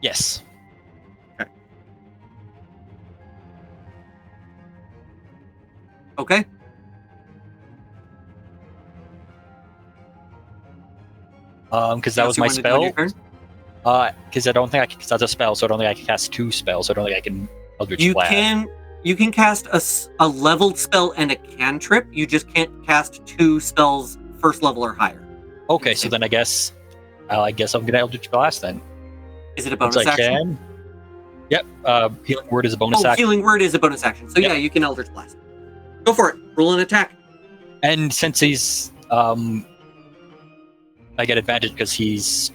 Yes. Okay. Because that was my What else you wanna do on spell. your turn? Because I don't think because that's a spell, so I don't think I can cast 2 spells. So I don't think I can Eldritch Blast. You can cast a leveled spell and a cantrip. You just can't cast 2 spells first level or higher. Okay, so then I guess I'm gonna Eldritch Blast then. Is it a bonus Once I action? can. Yep. Healing Word is a bonus action. Healing Word is a bonus action. So yeah, you can Eldritch Blast. Go for it. Roll an attack. And since he's I get advantage because he's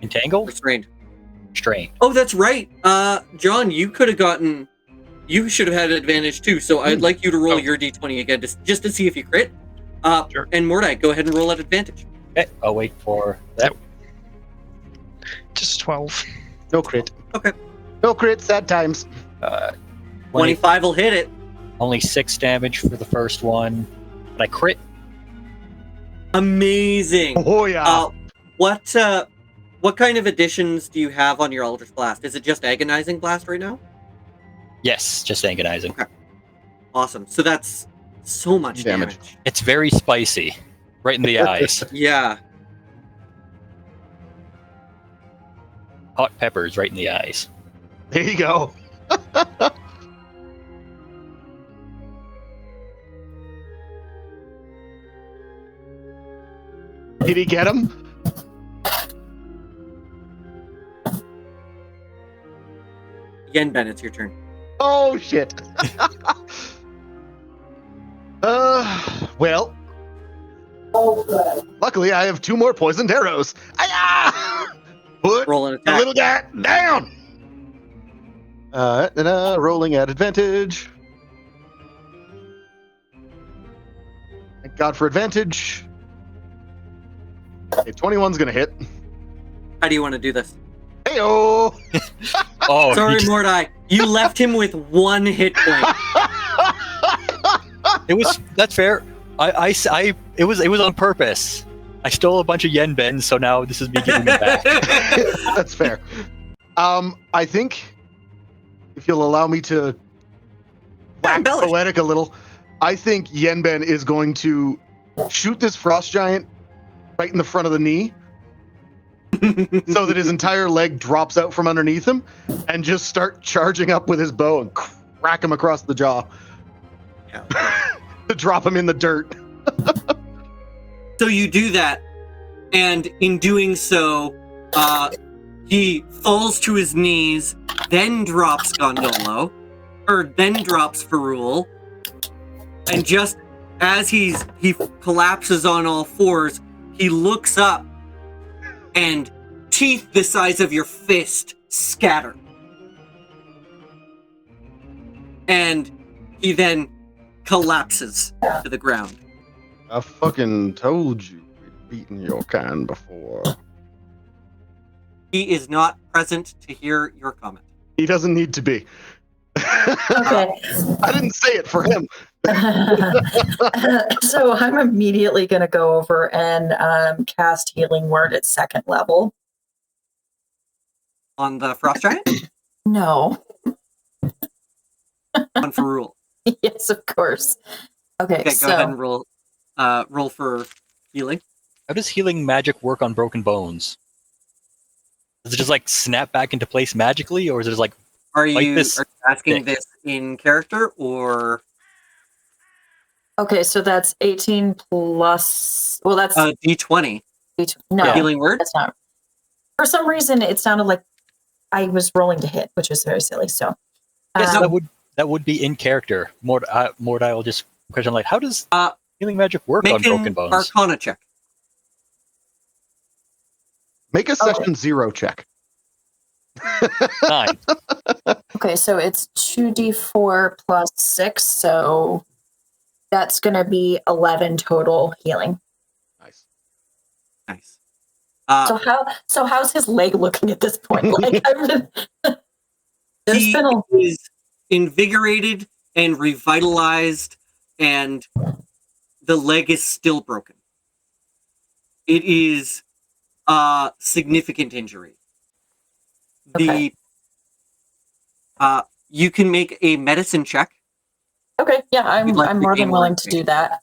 entangled, Restrained. strained. Oh, that's right. John, you should have had advantage too. So I'd like you to roll your d20 again, just to see if you crit. Sure. And Mordai, go ahead and roll at advantage. Okay, I'll wait for that. Just 12. No crit. Okay. No crit. Sad times. 25 will hit it. Only 6 damage for the first one, but I crit. Amazing. Oh yeah. What kind of additions do you have on your Eldritch Blast? Is it just Agonizing Blast right now? Yes, just agonizing. Okay. Awesome. So that's so much damage. It's very spicy, right in the eyes. Yeah. Hot peppers right in the eyes. There you go. Did he get him? Yenben, it's your turn. Oh shit. Well. Luckily, I have 2 more poisoned arrows. Put Roll an the attack. little guy down. Rolling at advantage. Thank God for advantage. Okay, 21's gonna hit. How do you want to do this? Heyo! Oh, Sorry, Mordai. You left him with 1 hit point. that's fair. It was on purpose. I stole a bunch of yen bens, so now this is me giving them back. That's fair. I think if you'll allow me to wax embellish. poetic a little, I think Yenben is going to shoot this frost giant right in the front of the knee so that his entire leg drops out from underneath him and just start charging up with his bow and crack him across the jaw. Yeah. To drop him in the dirt. So you do that, and in doing so, he falls to his knees, then drops Gondolo, then drops Ferrul, and just as he collapses on all fours, he looks up, and teeth the size of your fist scatter. And he then collapses to the ground. I fucking told you we'd beaten your kind before. He is not present to hear your comment. He doesn't need to be. Okay. I didn't say it for him. So I'm immediately going to go over and cast Healing Word at 2nd level. On the Frost Giant? No. On Ferrul. Yes, of course. Okay, Okay, so go ahead and roll for healing. How does healing magic work on broken bones? Does it just like snap back into place magically, or is it just like Are you this asking thing? this in character or okay, so that's 18 plus. Well, that's D20 no, healing word? that's not. For some reason, it sounded like I was rolling to hit, which was very silly. So, Yes, that would be in character. Mordai will just question like, how does healing magic work on Make broken an bones? Arcana check. Make a session 0 check. 9. okay, so it's 2d4 plus 6, so that's going to be 11 total healing. Nice. Nice. So how's his leg looking at this point? Like, He is invigorated and revitalized, and the leg is still broken. It is a significant injury. Okay. You can make a medicine check, Okay, yeah, I'm You'd like to more gain than more willing to do that.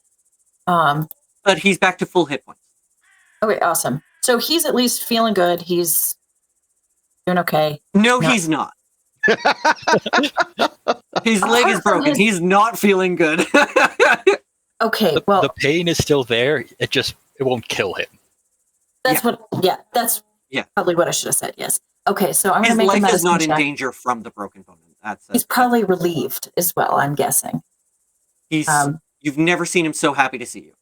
but he's back to full hit points. Okay, awesome. So he's at least feeling good. He's doing okay. No, No. he's not. His leg is broken. He's not feeling good. Okay, The well, pain is still there. It won't kill him. that's that's Yeah. probably what I should have said. Yes. Okay, so I'm His going to make a life is medicine not in check. danger from the broken bone. He's probably relieved as well, I'm guessing. He's. Um, You've never seen him so happy to see you.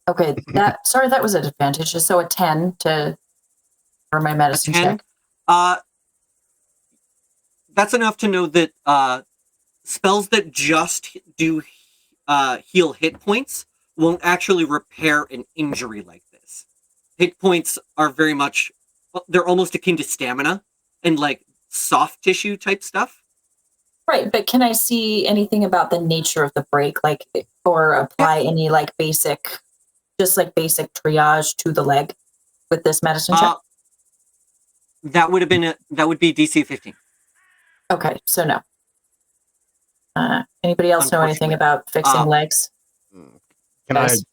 Okay, that was an advantage. So a 10 for my medicine 10? check. That's enough to know that spells that just do heal hit points won't actually repair an injury like this. Hit points are very much, they're almost akin to stamina and like soft tissue type stuff. Right, but can I see anything about the nature of the break, like, or apply any like basic triage to the leg with this medicine check? That would be DC 15. Okay, so no. Anybody else know anything about fixing legs? Can Yes.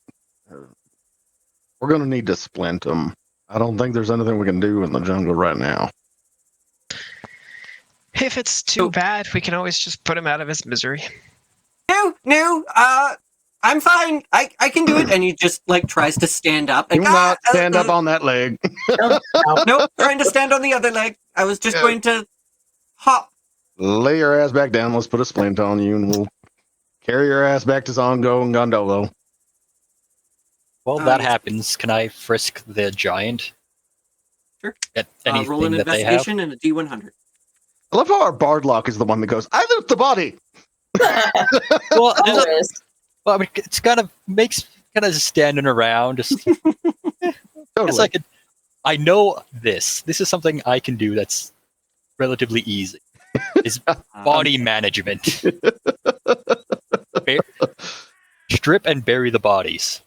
We're going to need to splint them. I don't think there's anything we can do in the jungle right now. If it's too bad, we can always just put him out of his misery. No, I'm fine. I can do it. And he just like tries to stand up. Do And, not stand up on that leg. Nope, trying to stand on the other leg. I was just going to hop. Lay your ass back down. Let's put a splint on you, and we'll carry your ass back to Zongo and Gondolo. While that happens, can I frisk the giant? Sure. Get anything Roll an that they have? investigation and a D100. I love how our Bardlock is the one that goes, I loot the body! Well, Always. I mean, it's kind of just standing around. Just, Totally. I know this. This is something I can do that's relatively easy. Is body management. Strip and bury the bodies.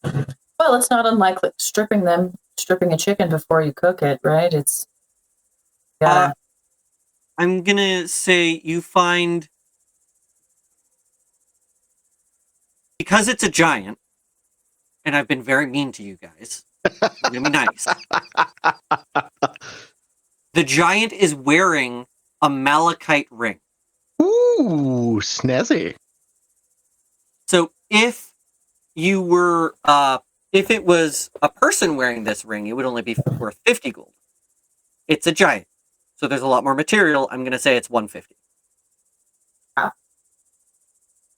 Well, it's not unlike stripping a chicken before you cook it, right? It's I'm gonna say you find, because it's a giant, and I've been very mean to you guys. I'm gonna be nice. The giant is wearing a malachite ring. Ooh, snazzy. So if you were, if it was a person wearing this ring, it would only be worth 50 gold. It's a giant, so there's a lot more material. I'm gonna say it's 150. Wow.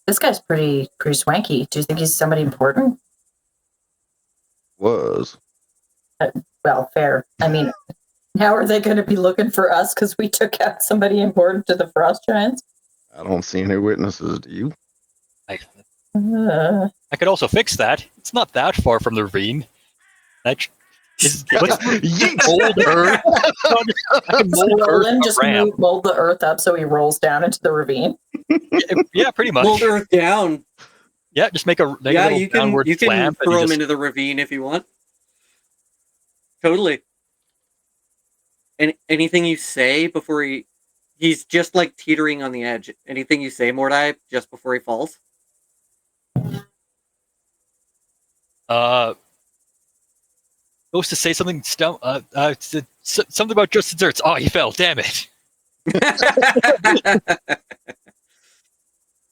This guy's pretty swanky. Do you think he's somebody important? Was. Well, fair. I mean, how are they going to be looking for us because we took out somebody important to the Frost Giants? I don't see any witnesses. Do you? I could also fix that. It's not that far from the ravine. Let's mold earth. I can mold Roland earth just around. mold the earth up so he rolls down into the ravine. Yeah, pretty much. Mold earth down. Yeah, just make a Yeah, little you can downward slam. throw him into the ravine if you want. Totally. And anything you say before he's just like teetering on the edge. Anything you say, Mordai, just before he falls? Supposed to say something something about just desserts. Oh, he fell. Damn it.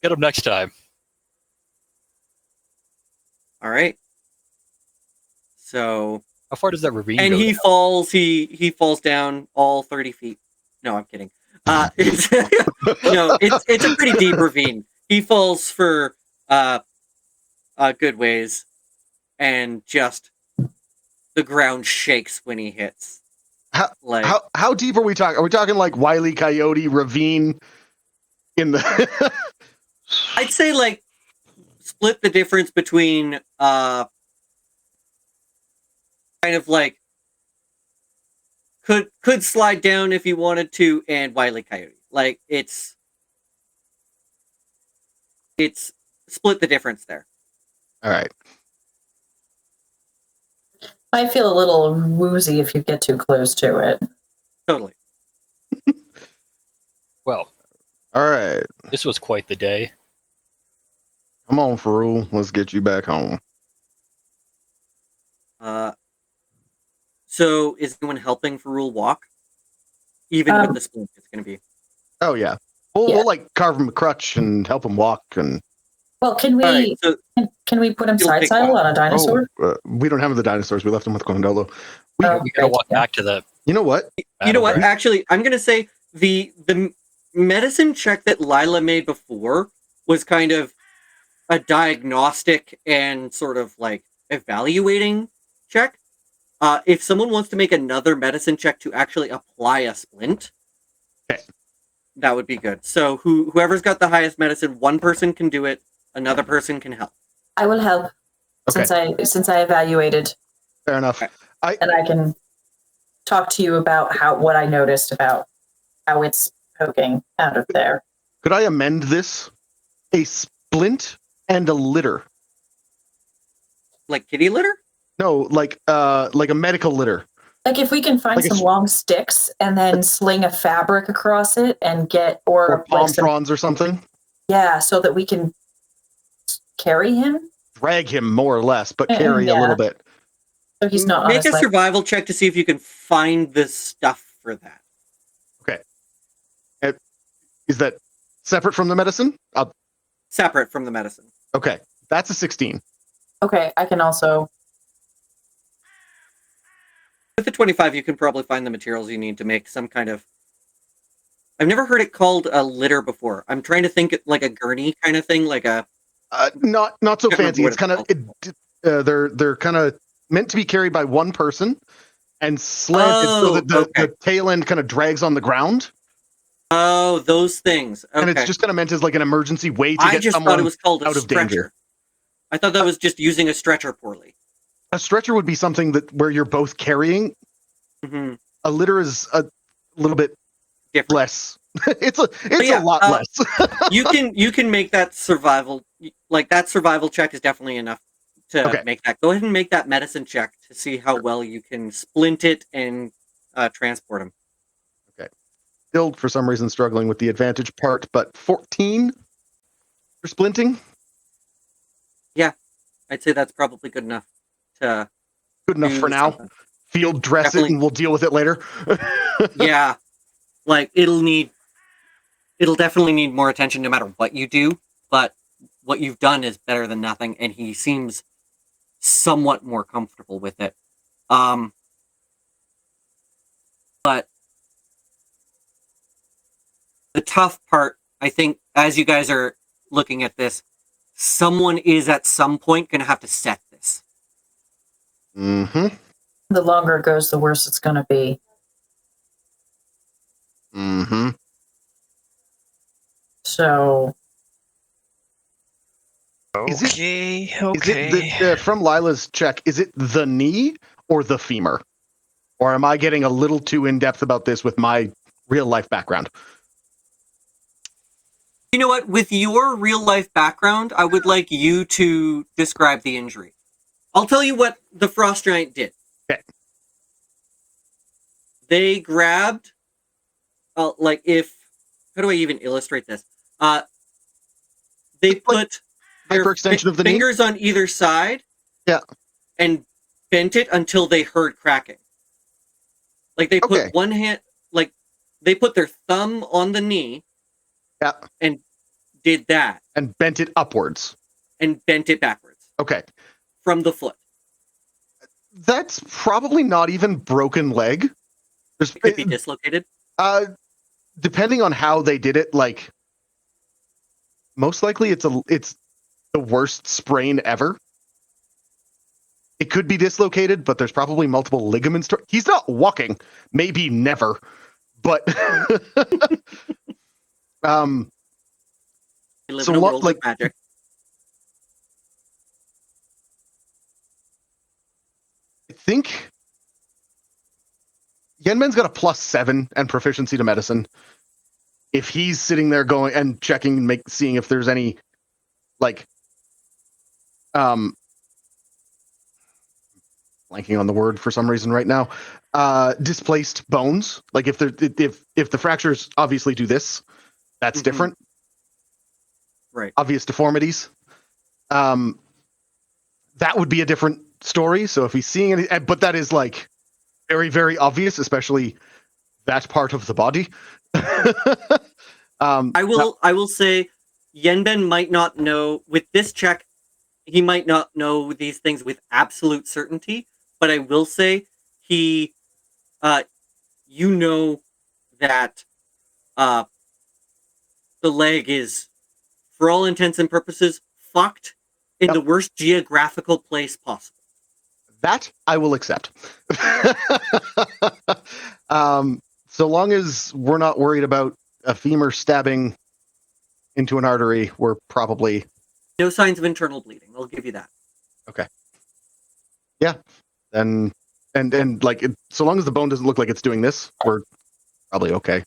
Get him next time. All right. So How far does that ravine and go? he falls. He falls down all 30 feet. No, I'm kidding. It's it's a pretty deep ravine. He falls for a good ways, and just the ground shakes when he hits. How deep are we talking? Are we talking like Wile E. Coyote ravine in the? I'd say like split the difference between kind of like could slide down if you wanted to, and Wile E. Coyote. Like it's split the difference there. All right. I feel a little woozy if you get too close to it. Totally. Well, All right. this was quite the day. Come on, Farul. Let's get you back home. So is anyone helping Farul walk? Even with the splint, it's going to be. Oh yeah. We'll like carve him a crutch and help him walk. And Well, can we All right, so can we put him It'll side take saddle one. on a dinosaur? we don't have the dinosaurs. We left them with Gondolo. We gotta great, walk yeah. back to the. You know what? you know what? battleground. Actually, I'm going to say the medicine check that Lila made before was kind of a diagnostic and sort of like evaluating check. If someone wants to make another medicine check to actually apply a splint, Okay. that would be good. So whoever's got the highest medicine, one person can do it, another person can help. I will help Okay. since I evaluated, Fair enough. and I can talk to you about what I noticed about how it's poking out of there. Could I amend this? A splint and a litter. Like kitty litter? No, like a medical litter. Like if we can find Like a some s- long sticks and then sling a fabric across it and get or palm like some, fronds or something. yeah, so that we can carry him. Drag him more or less, but carry a Yeah. little bit. So he's not on Make his a leg. survival check to see if you can find the stuff for that. Is that separate from the medicine? Separate from the medicine. Okay, that's a 16. Okay, I can also. With the 25, you can probably find the materials you need to make some kind of... I've never heard it called a litter before. I'm trying to think like a gurney kind of thing, like a... Not so Can't fancy. remember It's what kind of they're kind of meant to be carried by one person and slanted so that the tail end kind of drags on the ground. Oh, those things. Okay. And it's just kind of meant as like an emergency way to I get just someone thought it was called a out of stretcher. danger. I thought that was just using a stretcher poorly. A stretcher would be something that where you're both carrying. Mm-hmm. A litter is a little bit Different. less. it's a yeah, lot less. you can make that survival, like that survival check is definitely enough to make that. Go ahead and make that medicine check to see how well you can splint it and transport him. Still, for some reason, struggling with the advantage part, but 14 for splinting. I'd say that's probably good enough to Good enough do for now. something. Field dress Definitely. it and we'll deal with it later. Yeah, like it'll definitely need more attention no matter what you do, but what you've done is better than nothing, and he seems somewhat more comfortable with it. But the tough part, I think, as you guys are looking at this, someone is at some point going to have to set this. Mm-hmm. The longer it goes, the worse it's going to be. Mm-hmm. So. Okay. Is it from Lila's check, is it the knee or the femur? Or am I getting a little too in-depth about this with my real-life background? You know what? With your real-life background, I would like you to describe the injury. I'll tell you what the Frost Giant did. Okay. They grabbed, how do I even illustrate this? They put their hyperextension of the knee? fingers on either side. Yeah. And bent it until they heard cracking. Like they put one hand, like they put their thumb on the knee. Yeah. And did that. And bent it upwards. And bent it backwards. Okay. From the foot. That's probably not even broken leg. It could be dislocated. Depending on how they did it, like most likely it's the worst sprain ever. It could be dislocated, but there's probably multiple ligaments. He's not walking, maybe never, but He lives in a world of magic. I think Yenmen's got a +7 and proficiency to medicine. If he's sitting there going and checking and seeing if there's any blanking on the word for some reason right now, displaced bones. Like if the fractures obviously do this, that's different. Right. Obvious deformities. That would be a different story. So if he's seeing any, but that is like very, very obvious, especially that part of the body. I will say Yenben might not know with this check. He might not know these things with absolute certainty, but I will say he, you know that the leg is, for all intents and purposes, fucked in the worst geographical place possible. That I will accept. So long as we're not worried about a femur stabbing into an artery, we're probably No signs of internal bleeding. I'll give you that. And like so long as the bone doesn't look like it's doing this, we're probably okay.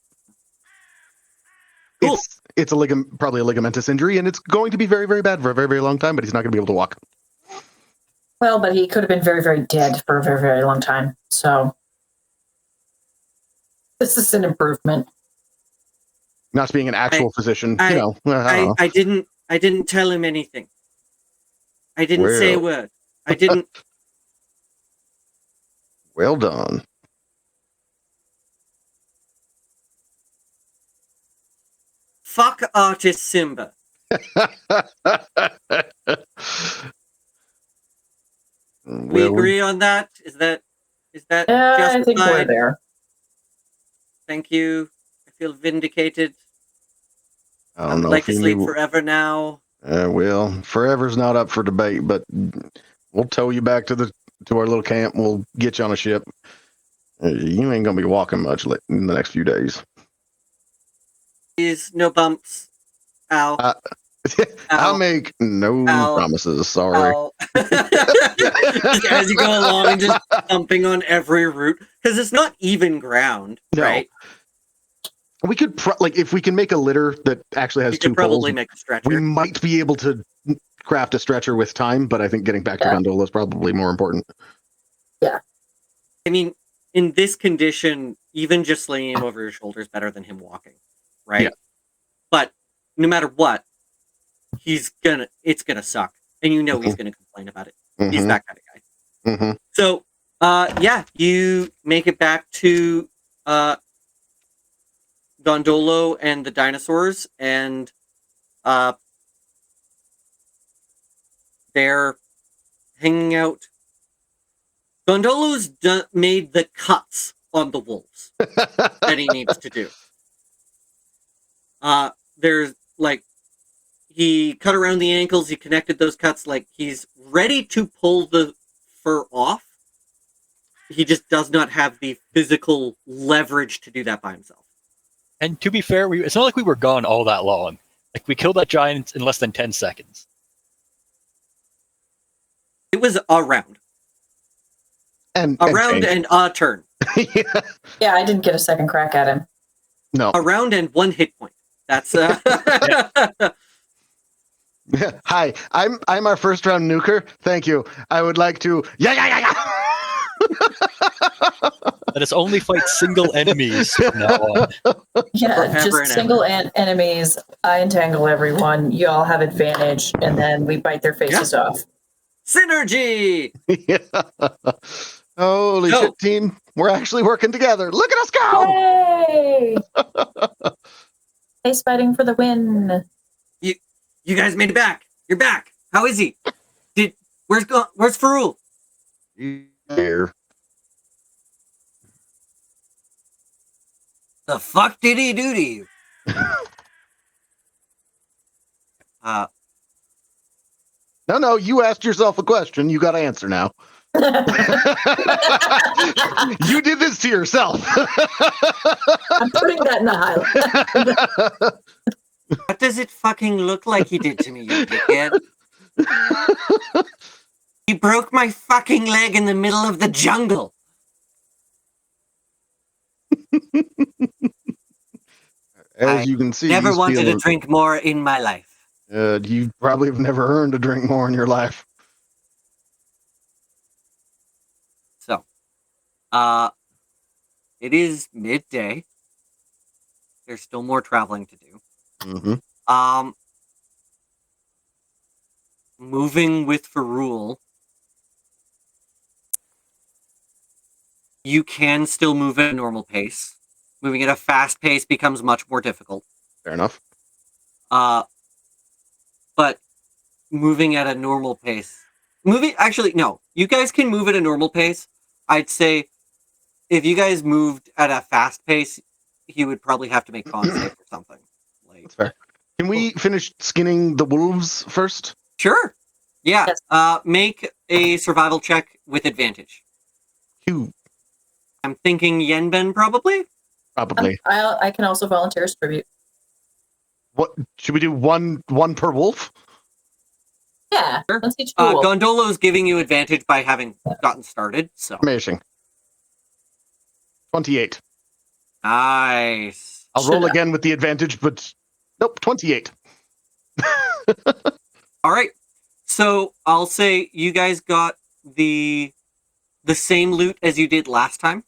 Cool. It's probably a ligamentous injury, and it's going to be very, very bad for a very, very long time, but he's not going to be able to walk. Well, but he could have been very, very dead for a very, very long time. So this is an improvement. Not being an actual physician, I don't know. I didn't tell him anything. I didn't say a word. I didn't. Well done. Fuck artist Simba. We agree on that? Is that justified? I think we're there. Thank you. I feel vindicated. I don't know. I'd like if to you sleep knew- forever now. Well, forever's not up for debate, but we'll tow you back to our little camp. We'll get you on a ship. You ain't gonna be walking much in the next few days. Please, no bumps. Ow. I'll make no Ow. promises. Sorry. Ow. Just as you go along, just thumping on every root, because it's not even ground, No. right? We could if we can make a litter that actually has You two could probably poles, make a stretcher. we might be able to craft a stretcher with time. But I think getting back to Gondola is probably more important. I mean, in this condition, even just slinging him over your shoulder is better than him walking, right? Yeah. But no matter what, it's gonna suck, and you know he's gonna complain about it. He's Mhm, that kind of guy. mhm. So, you make it back to Gondolo and the dinosaurs, and they're hanging out. Gondolo's made the cuts on the wolves that he needs to do. There's he cut around the ankles, he connected those cuts, he's ready to pull the fur off. He just does not have the physical leverage to do that by himself. And to be fair, it's not like we were gone all that long. Like, we killed that giant in less than 10 seconds. It was a round. And A round change. and a turn. Yeah. Yeah, I didn't get a second crack at him. No. A round and 1 hit point. That's Hi, I'm our first round nuker. Thank you. I would like to yeah. Let us only fight single enemies from now on. Yeah, Forever and just single enemies. I entangle everyone. You all have advantage, and then we bite their faces off. synergy. Yeah. Holy So- shit, team. We're actually working together. Look at us go! Yay! Face fighting for the win. You guys made it back. You're back. How is he? Where's Farul? Here. The fuck did he do to you? No, you asked yourself a question. You got to answer now. You did this to yourself. I'm putting that in the highlight. What does it fucking look like he did to me, you dickhead? He broke my fucking leg in the middle of the jungle. As you can see, Never he's wanted feeling- to drink more in my life. You probably have never earned a drink more in your life. So, it is midday. There's still more traveling to do. Mm-hmm. Moving with Farul, you can still move at a normal pace. Moving at a fast pace becomes much more difficult. Fair enough. But moving at a normal pace, you guys can move at a normal pace. I'd say if you guys moved at a fast pace, he would probably have to make con save or something. That's fair. Can we finish skinning the wolves first? Sure. Yeah. Yes. Make a survival check with advantage. Phew, I'm thinking Yenben probably. probably. I can also volunteer as tribute. What should we do? One per wolf? Yeah, Sure. let's each duel. Gondolo is giving you advantage by having gotten started. So Amazing. 28. nice. I'll roll again with the advantage, but nope, 28. All right. So I'll say you guys got the same loot as you did last time.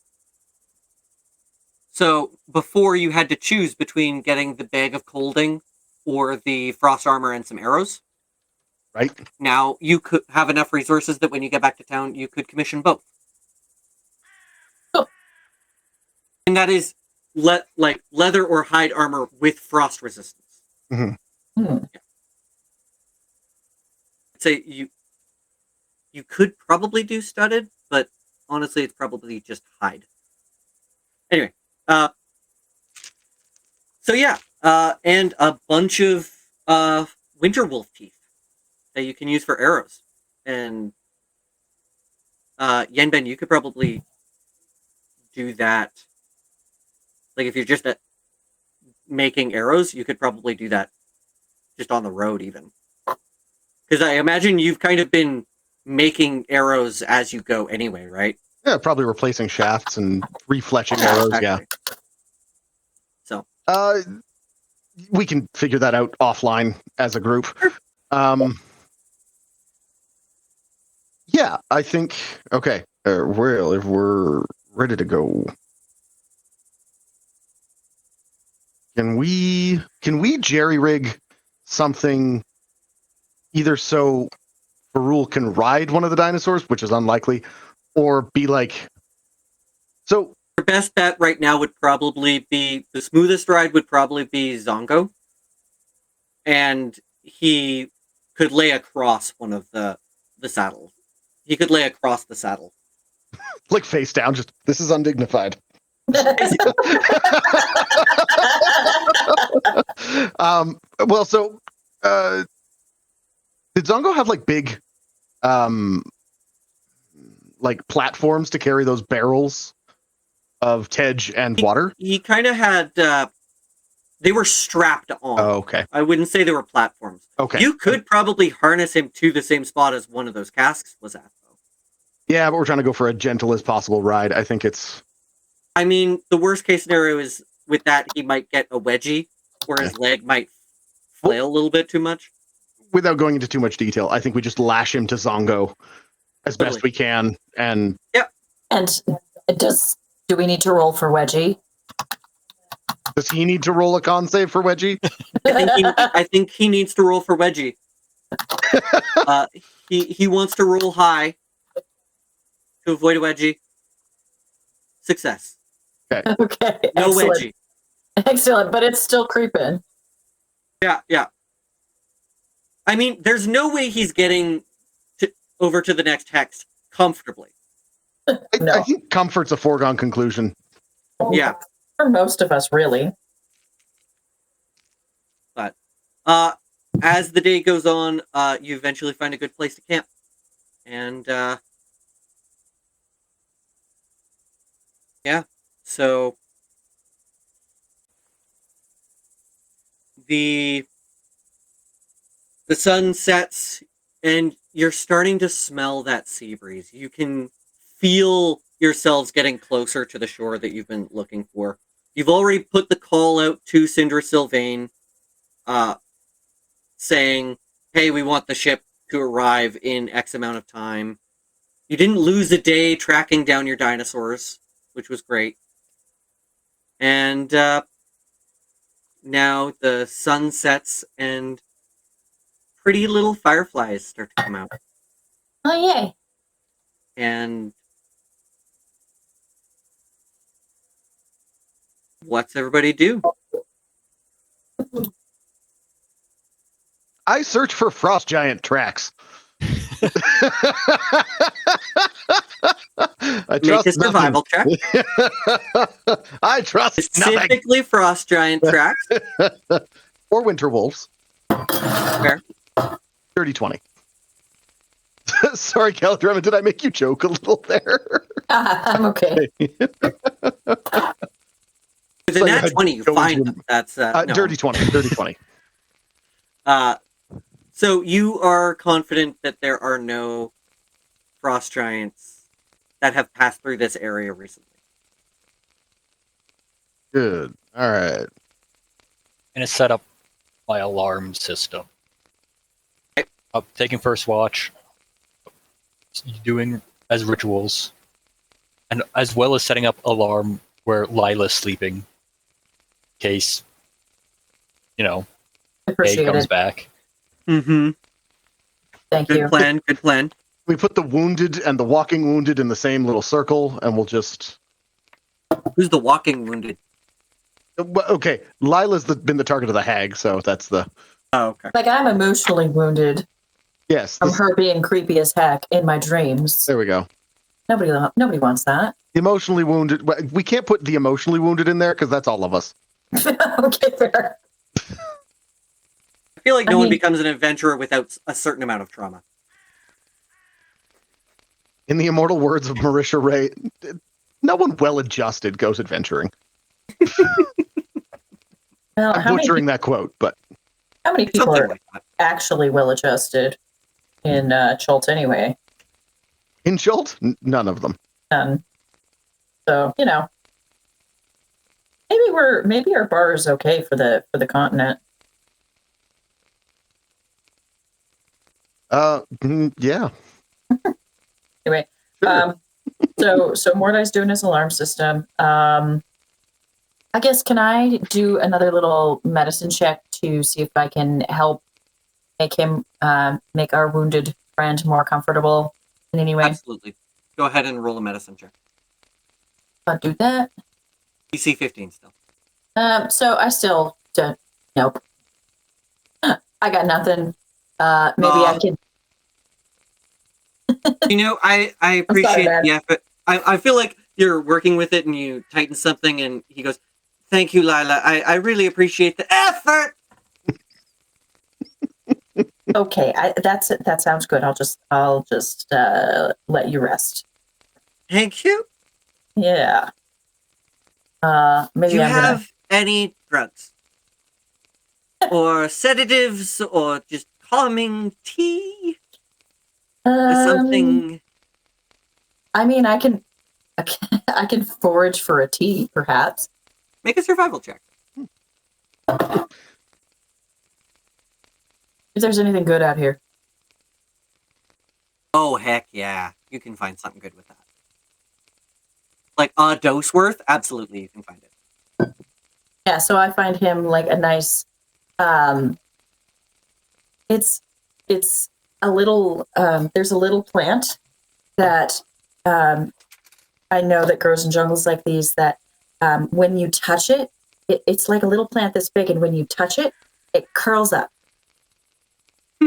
So before you had to choose between getting the bag of colding or the frost armor and some arrows. Right. Now you could have enough resources that when you get back to town, you could commission both. Cool. And that is like leather or hide armor with frost resistance. Mm-hmm. I'd say you could probably do studded, but honestly, it's probably just hide. Anyway, so yeah, and a bunch of winter wolf teeth that you can use for arrows. And Yenben, you could probably do that. Like if you're just making arrows, you could probably do that just on the road even. Because I imagine you've kind of been making arrows as you go anyway, right? Yeah, probably replacing shafts and refletching arrows. Yeah. Exactly. So We can figure that out offline as a group. Yeah, I think. Okay, well, if we're ready to go, can we jerry rig something either so Farul can ride one of the dinosaurs, which is unlikely, or be like so. Your best bet right now would probably be the smoothest ride would probably be Zongo, and he could lay across one of the saddles. He could lay across the saddle, Like face down. Just this is undignified. Well, so did Zongo have like big like platforms to carry those barrels of Tej and water? He kind of had. They were strapped on. Oh, okay. I wouldn't say they were platforms. Okay. You could probably harness him to the same spot as one of those casks was at, though. Yeah, but we're trying to go for a gentle as possible ride. I think it's. I mean, the worst case scenario is with that he might get a wedgie, or his leg might flail a little bit too much. Without going into too much detail, I think we just lash him to Zongo as best we can, and. Yep. And do we need to roll for wedgie? Does he need to roll a con save for wedgie? I think he needs to roll for wedgie. He wants to roll high to avoid a wedgie. Success. Okay. No Excellent. wedgie. Excellent, but it's still creeping. Yeah. I mean, there's no way he's getting over to the next hex comfortably. No. I think comfort's a foregone conclusion. Yeah. For most of us, really. But as the day goes on, you eventually find a good place to camp. And yeah, so the sun sets and you're starting to smell that sea breeze. You can feel yourselves getting closer to the shore that you've been looking for. You've already put the call out to Cinder Sylvain, saying, hey, we want the ship to arrive in X amount of time. You didn't lose a day tracking down your dinosaurs, which was great. And now the sun sets and pretty little fireflies start to come out. Oh, yay. And what's everybody do? I search for frost giant tracks. I Make a survival check. I trust nothing. Specifically frost giant tracks. Or winter wolves. Fair. 30-20. Sorry, Caldrema, did I make you joke a little there? I'm okay. With a nat 20, you find them. That's no. Dirty 20. Dirty 20. So you are confident that there are no frost giants that have passed through this area recently. Good. All right. And it's set up my alarm system. Up taking first watch, doing as rituals, and as well as setting up alarm where Lila's sleeping, in case Kay Appreciate comes it. back. Mm-hmm. Thank Good you. plan. Good plan. We put the wounded and the walking wounded in the same little circle, and we'll just. Who's the walking wounded? Okay, Lila's been the target of the hag, so that's the. Oh, okay. Like, I'm emotionally wounded Yes. from her being creepy as heck in my dreams. There we go. Nobody wants that. Emotionally wounded. We can't put the emotionally wounded in there because that's all of us. Okay, fair. I feel like no one becomes an adventurer without a certain amount of trauma. In the immortal words of Marisha Ray, no one well-adjusted goes adventuring. Well, I'm butchering that quote, but how many people Something are like that. actually well-adjusted in Chult anyway? in Chult, none of them. So, maybe our bar is okay for the continent. Yeah. Anyway, Sure. so Mordai's doing his alarm system. I guess, can I do another little medicine check to see if I can help make our wounded friend more comfortable in any way? Absolutely. Go ahead and roll a medicine check. I'll do that. DC 15 still. So I still don't. Nope. I got nothing. Maybe I can. I appreciate man. the effort. I feel like you're working with it and you tighten something and he goes, "Thank you, Lila. I really appreciate the effort." Okay, that sounds good. I'll just let you rest. Thank you. Yeah. Do Maybe you I'm have any drugs? Or sedatives or just calming tea? Or gonna. something? I mean, I can forage for a tea, perhaps. Make a survival check. If there's anything good out here. Oh, heck yeah. You can find something good with that. Like a dose worth? Absolutely, you can find it. Yeah, so I find him like a nice. It's a little. There's a little plant that I know that grows in jungles like these. That when you touch it, it's like a little plant this big, and when you touch it, it curls up.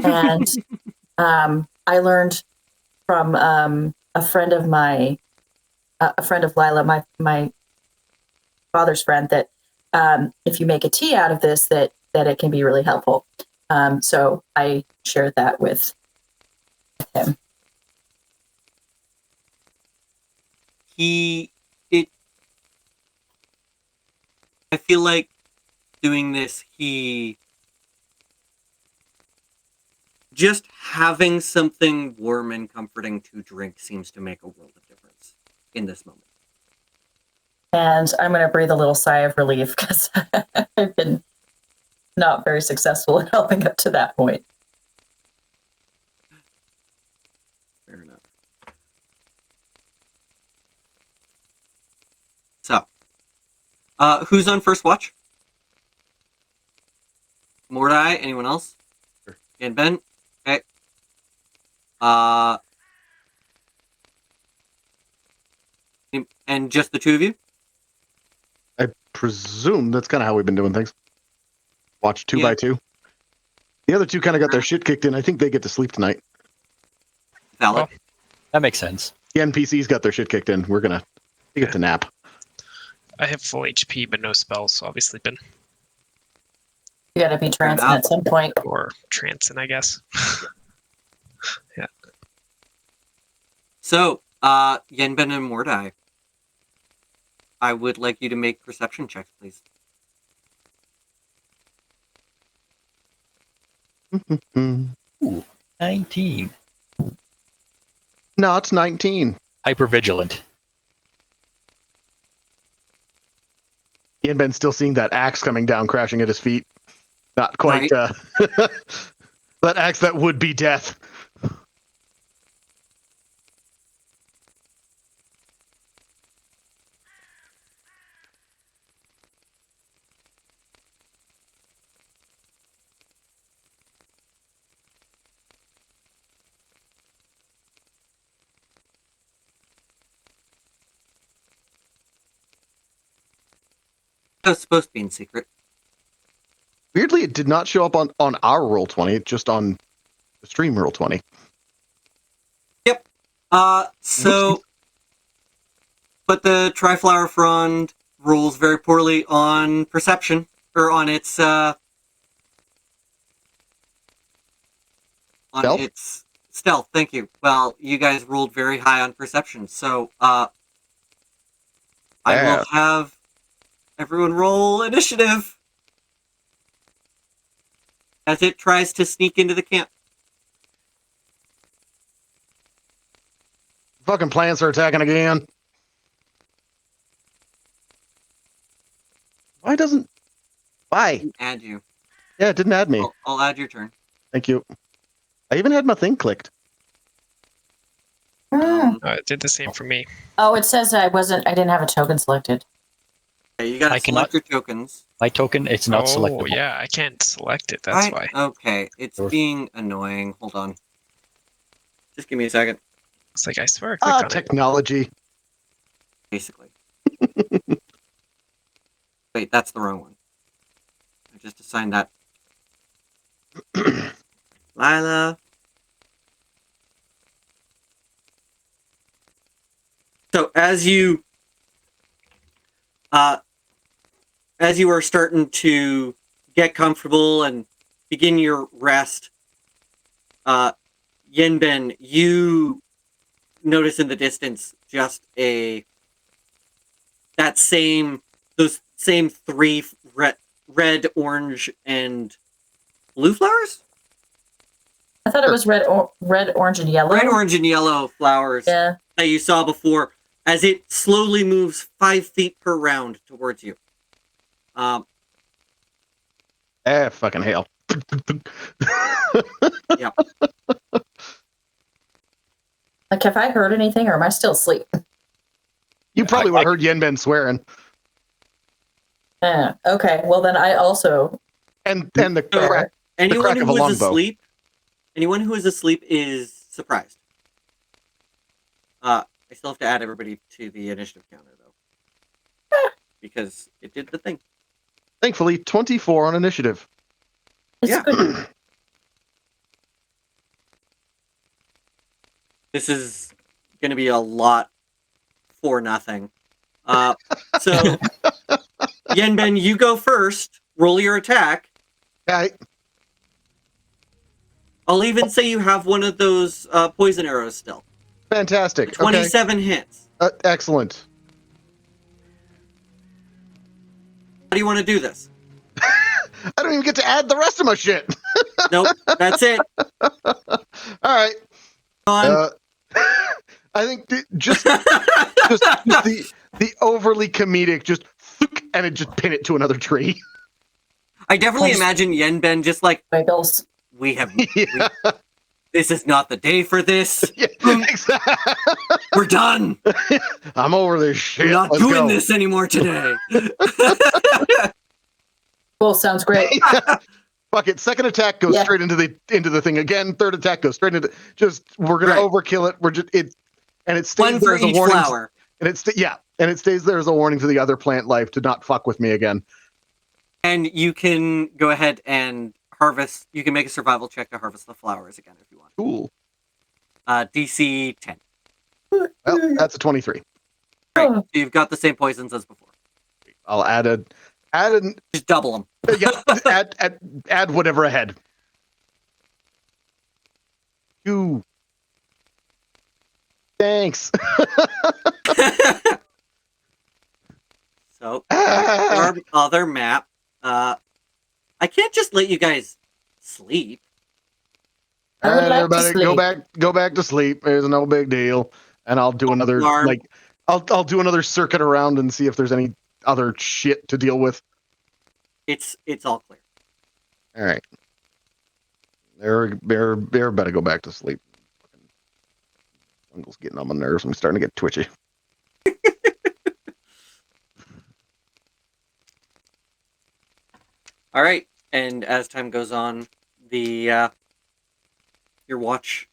And I learned from a friend of Lila, my father's friend, that if you make a tea out of this, that it can be really helpful. So I shared that with him. I feel like doing this, just having something warm and comforting to drink seems to make a world of difference in this moment. And I'm going to breathe a little sigh of relief because I've been not very successful in helping up to that point. Fair enough. So, who's on first watch? Mordai? Anyone else? Sure. And Ben? Okay. And just the two of you? I presume that's kind of how we've been doing things. Watch 2 by 2. The other two kind of got their shit kicked in. I think they get to sleep tonight. Valid. That makes sense. The NPCs got their shit kicked in. They get to nap. I have full HP but no spells, so I'll be sleeping. You got to be trancing at some point. Or trancing, I guess. Yeah. So, Yenben and Mordai, I would like you to make perception checks, please. Ooh, 19. No, it's 19. Hypervigilant. Ian Ben's still seeing that axe coming down, crashing at his feet. Not quite Right. that axe that would be death. That was supposed to be in secret. Weirdly, it did not show up on our Roll20, just on the stream Roll20. So, but the Triflower Frond rolls very poorly on perception, or on its, Stealth? its stealth. Thank you. Well, you guys rolled very high on perception, so, I Yeah. will have everyone roll initiative as it tries to sneak into the camp. Fucking plants are attacking again. Why? Add you. Yeah, it didn't add me. I'll add your turn. Thank you. I even had my thing clicked. It did the same for me. Oh, it says I didn't have a token selected. Okay, you gotta I select cannot- your tokens. My token, it's not Oh, selectable. yeah, I can't select it. That's why. Okay, it's being annoying. Hold on. Just give me a second. It's like, I swear I clicked on it. Technology. Basically. Wait, that's the wrong one. I just assigned that. Lila. So as you are starting to get comfortable and begin your rest, Yenben, you notice in the distance just those same three red, orange, and blue flowers? I thought it was red, orange, and yellow. Red, orange, and yellow flowers Yeah. that you saw before as it slowly moves 5 feet per round towards you. Fucking hell. Like, have I heard anything, or am I still asleep? You probably would have heard Yenben swearing. Okay. Well, then I also. And the crack. Anyone crack of a who is longbow. asleep, is surprised. I still have to add everybody to the initiative counter, though. Because it did the thing. Thankfully, 24 on initiative. It's Yeah. good. This is going to be a lot for nothing. So, Yenben, you go first. Roll your attack. Okay. I'll even say you have one of those poison arrows still. Fantastic. 27 hits. Okay. Excellent. How do you want to do this? I don't even get to add the rest of my shit. Nope, that's it. All right. On. I think just the overly comedic, just and it just pin it to another tree. I definitely imagine Yenben just like, Wiggles. we have. Yeah. This is not the day for this. Yeah, exactly. We're done. I'm over this shit. We're not Let's doing go. this anymore today. Well, sounds great. Fuck it. Second attack goes Yeah. straight into the thing again. Third attack goes straight into. We're gonna Right. overkill it. We're just it, and it stays One there for as a each warning. flower. And it stays there as a warning to the other plant life to not fuck with me again. And you can go ahead and harvest. You can make a survival check to harvest the flowers again if you want. Cool. DC 10. Well, that's a 23. Right. Oh. So you've got the same poisons as before. I'll add an Just double them. yeah, add whatever ahead. You. Thanks. So our other map. I can't just let you guys sleep. I would like to Everybody, sleep. go back to sleep. There's no big deal, and I'll do another Alarm. I'll do another circuit around and see if there's any other shit to deal with. It's all clear. All right. Bear better go back to sleep. Uncle's getting on my nerves. I'm starting to get twitchy. All right, and as time goes on, your watch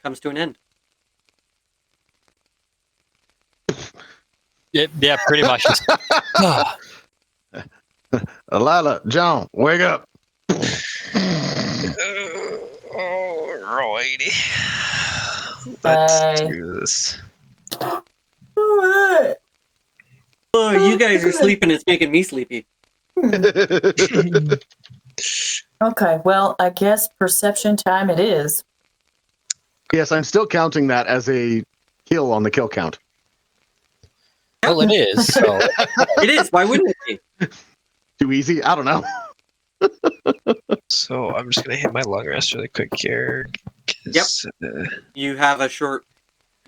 comes to an end. Yeah, pretty much. Lila, John, wake up. Alrighty. Let's do this. Alright. Oh, you guys are sleeping. It's making me sleepy. Okay, well, I guess perception time it is. Yes, I'm still counting that as a kill on the kill count. Well, it is. So It is. Why wouldn't it be? Too easy? I don't know. So I'm just gonna hit my long rest really quick here. 'Cause, You have a short.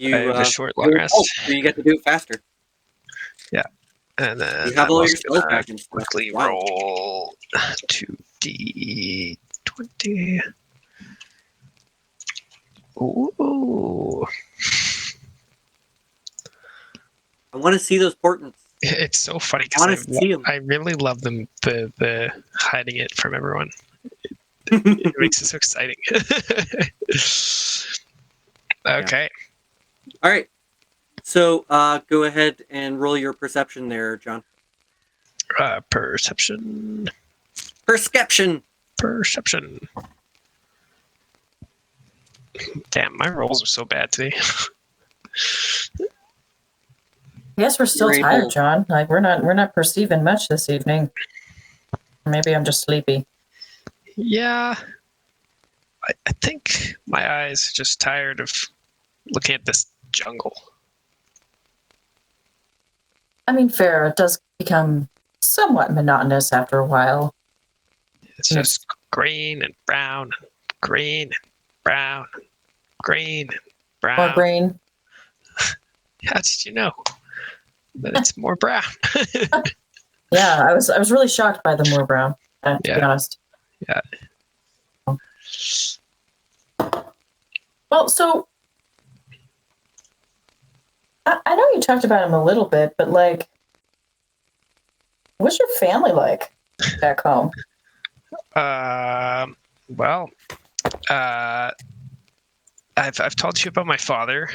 I have a short long rest. So you get to do it faster. And then You have I'm all also your spells gonna back and stuff. quickly Wow. roll 2d20. Ooh. I want to see those portents. It's so funny I wanna see 'em. I really love them, the hiding it from everyone. It makes it so exciting. Okay. All right. So go ahead and roll your perception there, John. Perception. Perception. Damn, my rolls are so bad today. I guess we're still You're tired, able- John. Like we're not perceiving much this evening. Maybe I'm just sleepy. Yeah. I think my eyes are just tired of looking at this jungle. I mean, fair. It does become somewhat monotonous after a while. It's just green and brown, green and brown, green and brown. More green. How did you know that it's more brown? Yeah, I was really shocked by the more brown. To be Yeah. honest. Yeah. Well, so I know you talked about him a little bit, but like, what's your family like back home? Well, I've told you about my father.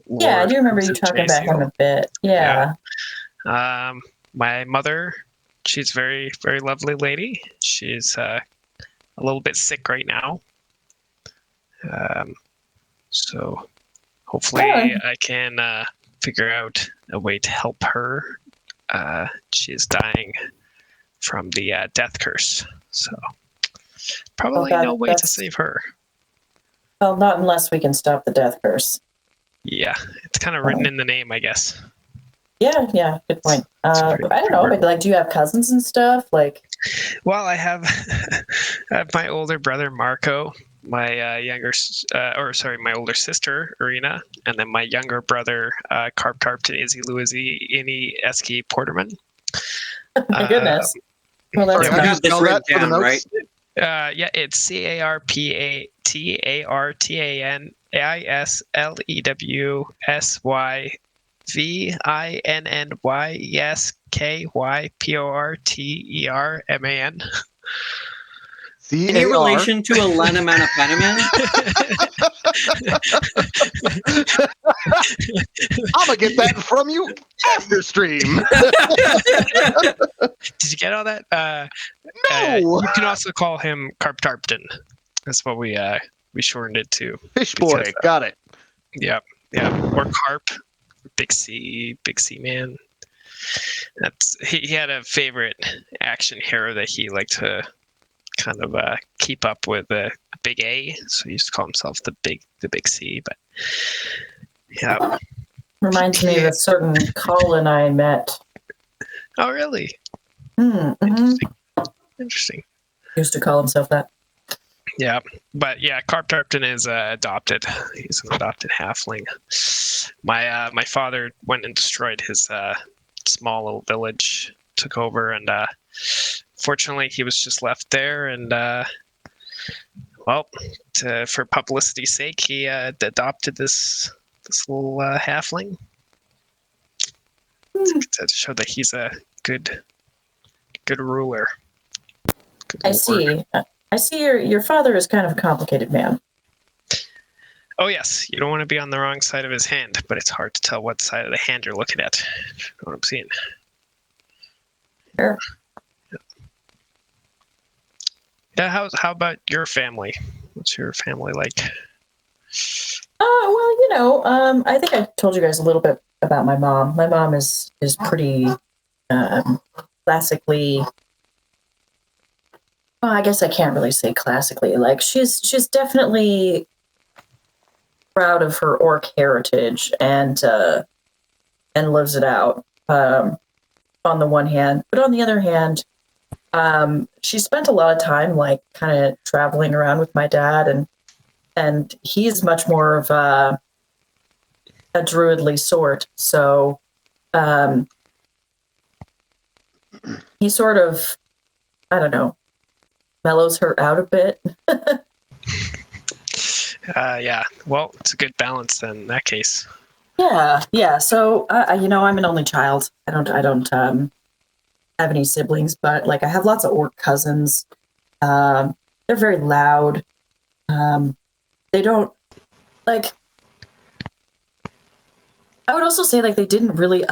Yeah, I Lord do remember you Vincent talking about him a bit. Yeah. My mother, she's very, very lovely lady. She's a little bit sick right now. So hopefully I can figure out a way to help her. She is dying from the death curse. So probably no way to save her. Well, not unless we can stop the death curse. Yeah, it's kind of written in the name, I guess. Yeah, good point. I pretty don't know, but like, do you have cousins and stuff? Like, Well, I have my older brother Marco, my my older sister Irina, and then my younger brother Carpton Izzy Louisi Ini Eski Porterman. my goodness. Well, that's You How do you have this spell written that for the down, notes? Yeah, it's CarpTarsvyNNYSkyPorterman. Any relation to Alana Manapanaman? I'm gonna get that from you after stream. Did you get all that? No, You can also call him Carptarpton. That's what we shortened it to. Fish boy, because, got it. Yeah, or Carp, Big C man. He had a favorite action hero that he liked to kind of keep up with, a big A, so he used to call himself the big C. But yeah. reminds me of a certain Colin I met. Oh, really? Mm-hmm. Interesting. Used to call himself that. Yeah, but yeah, Carp Tarpton is adopted. He's an adopted halfling. My father went and destroyed his small little village, took over, and fortunately he was just left there. And well, for publicity's sake, he adopted this little halfling to show that he's a good ruler. Good I lord. see. I see your father is kind of a complicated man. Oh yes, you don't want to be on the wrong side of his hand, but it's hard to tell what side of the hand you're looking at. You know what I'm seeing? Sure. Yeah. How about your family? What's your family like? Well, I think I told you guys a little bit about my mom. My mom is pretty classically. Well, I guess I can't really say classically. Like she's definitely proud of her orc heritage and lives it out. On the one hand, but on the other hand, she spent a lot of time like kind of traveling around with my dad, and he's much more of a druidly sort. So he sort of, I don't know, mellows her out a bit. Yeah. Well, it's a good balance then in that case. Yeah. So I'm an only child. I don't have any siblings, but like I have lots of orc cousins. They're very loud. They don't like. I would also say like they didn't really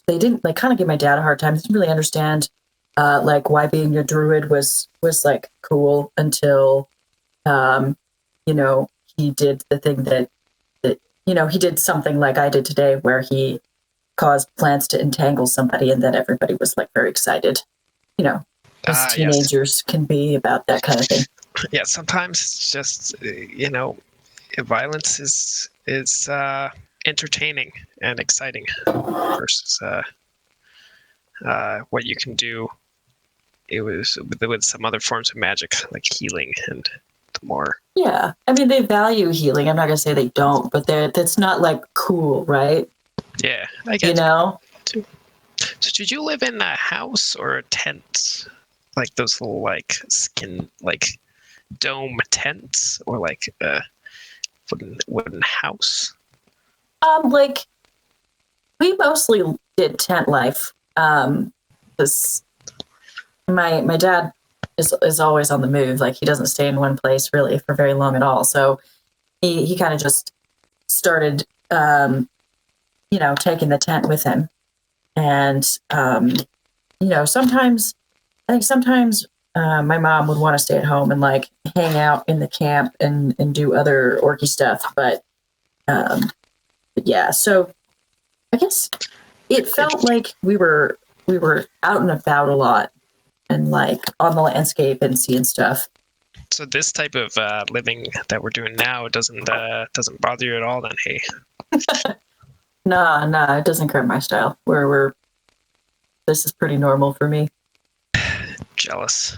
They didn't like kind of give my dad a hard time. They didn't really understand like why being a druid was like cool until he did the thing that he did something like I did today where he caused plants to entangle somebody, and then everybody was like very excited. As teenagers can be about that kind of thing. Yeah, sometimes it's just violence is entertaining and exciting versus what you can do. It was with some other forms of magic like healing and the more. Yeah, I mean they value healing. I'm not gonna say they don't, but that's not like cool, right? Yeah, I get too. So did you live in a house or a tent? Like those little like skin like dome tents or like a wooden house? Like we mostly did tent life. Because my dad is always on the move. Like he doesn't stay in one place really for very long at all. So he kind of just started taking the tent with him. And sometimes my mom would want to stay at home and like hang out in the camp and do other orky stuff. But yeah, so I guess it felt like we were out and about a lot and like on the landscape and seeing stuff. So this type of living that we're doing now doesn't bother you at all then, hey? Nah, it doesn't cramp my style. This is pretty normal for me. Jealous.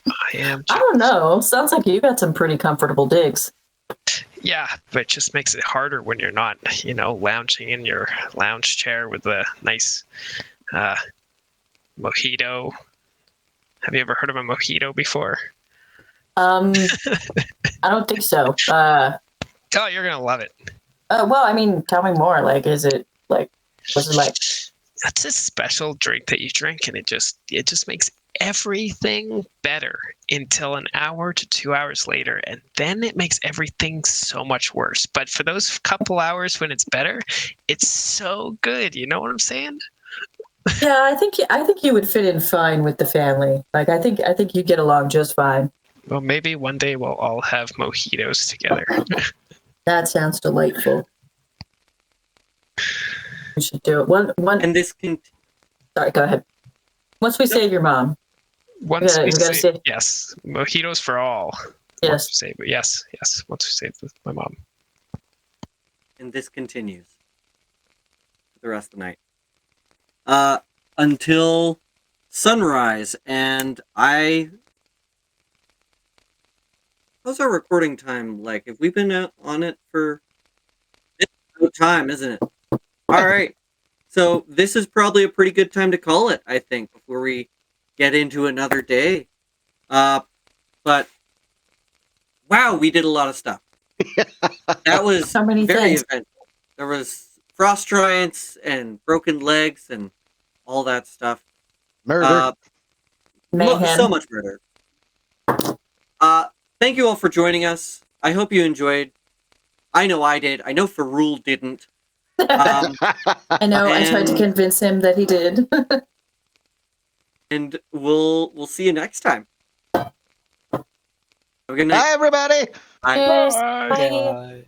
I am jealous. I don't know. Sounds like you got some pretty comfortable digs. Yeah, but it just makes it harder when you're not, lounging in your lounge chair with a nice mojito. Have you ever heard of a mojito before? I don't think so. Oh, you're gonna love it. Well, I mean, tell me more. Like, what's it like? That's a special drink that you drink, and it just makes everything better until an hour to 2 hours later, and then it makes everything so much worse. But for those couple hours when it's better, it's so good. You know what I'm saying? Yeah, I think you would fit in fine with the family. Like, I think you get along just fine. Well, maybe one day we'll all have mojitos together. That sounds delightful. We should do it. One. And this can. Sorry, go ahead. Once we save your mom. Once we gotta save, yes, mojitos for all. Yes. Once we save, yes. Once we save my mom. And this continues for the rest of the night. Until sunrise, and I How's our recording time like? Have we been on it for no time, isn't it? All right. So this is probably a pretty good time to call it, I think, before we get into another day. But wow, we did a lot of stuff. That was So many very things. eventful. There was frost giants and broken legs and all that stuff. Murder. Mayhem. So much murder. Thank you all for joining us. I hope you enjoyed. I know I did. I know Farul didn't. I know. I tried to and- convince him that he did. And we'll see you next time. Have a good night. Bye, everybody. Bye. Cheers. Bye. Bye. Bye.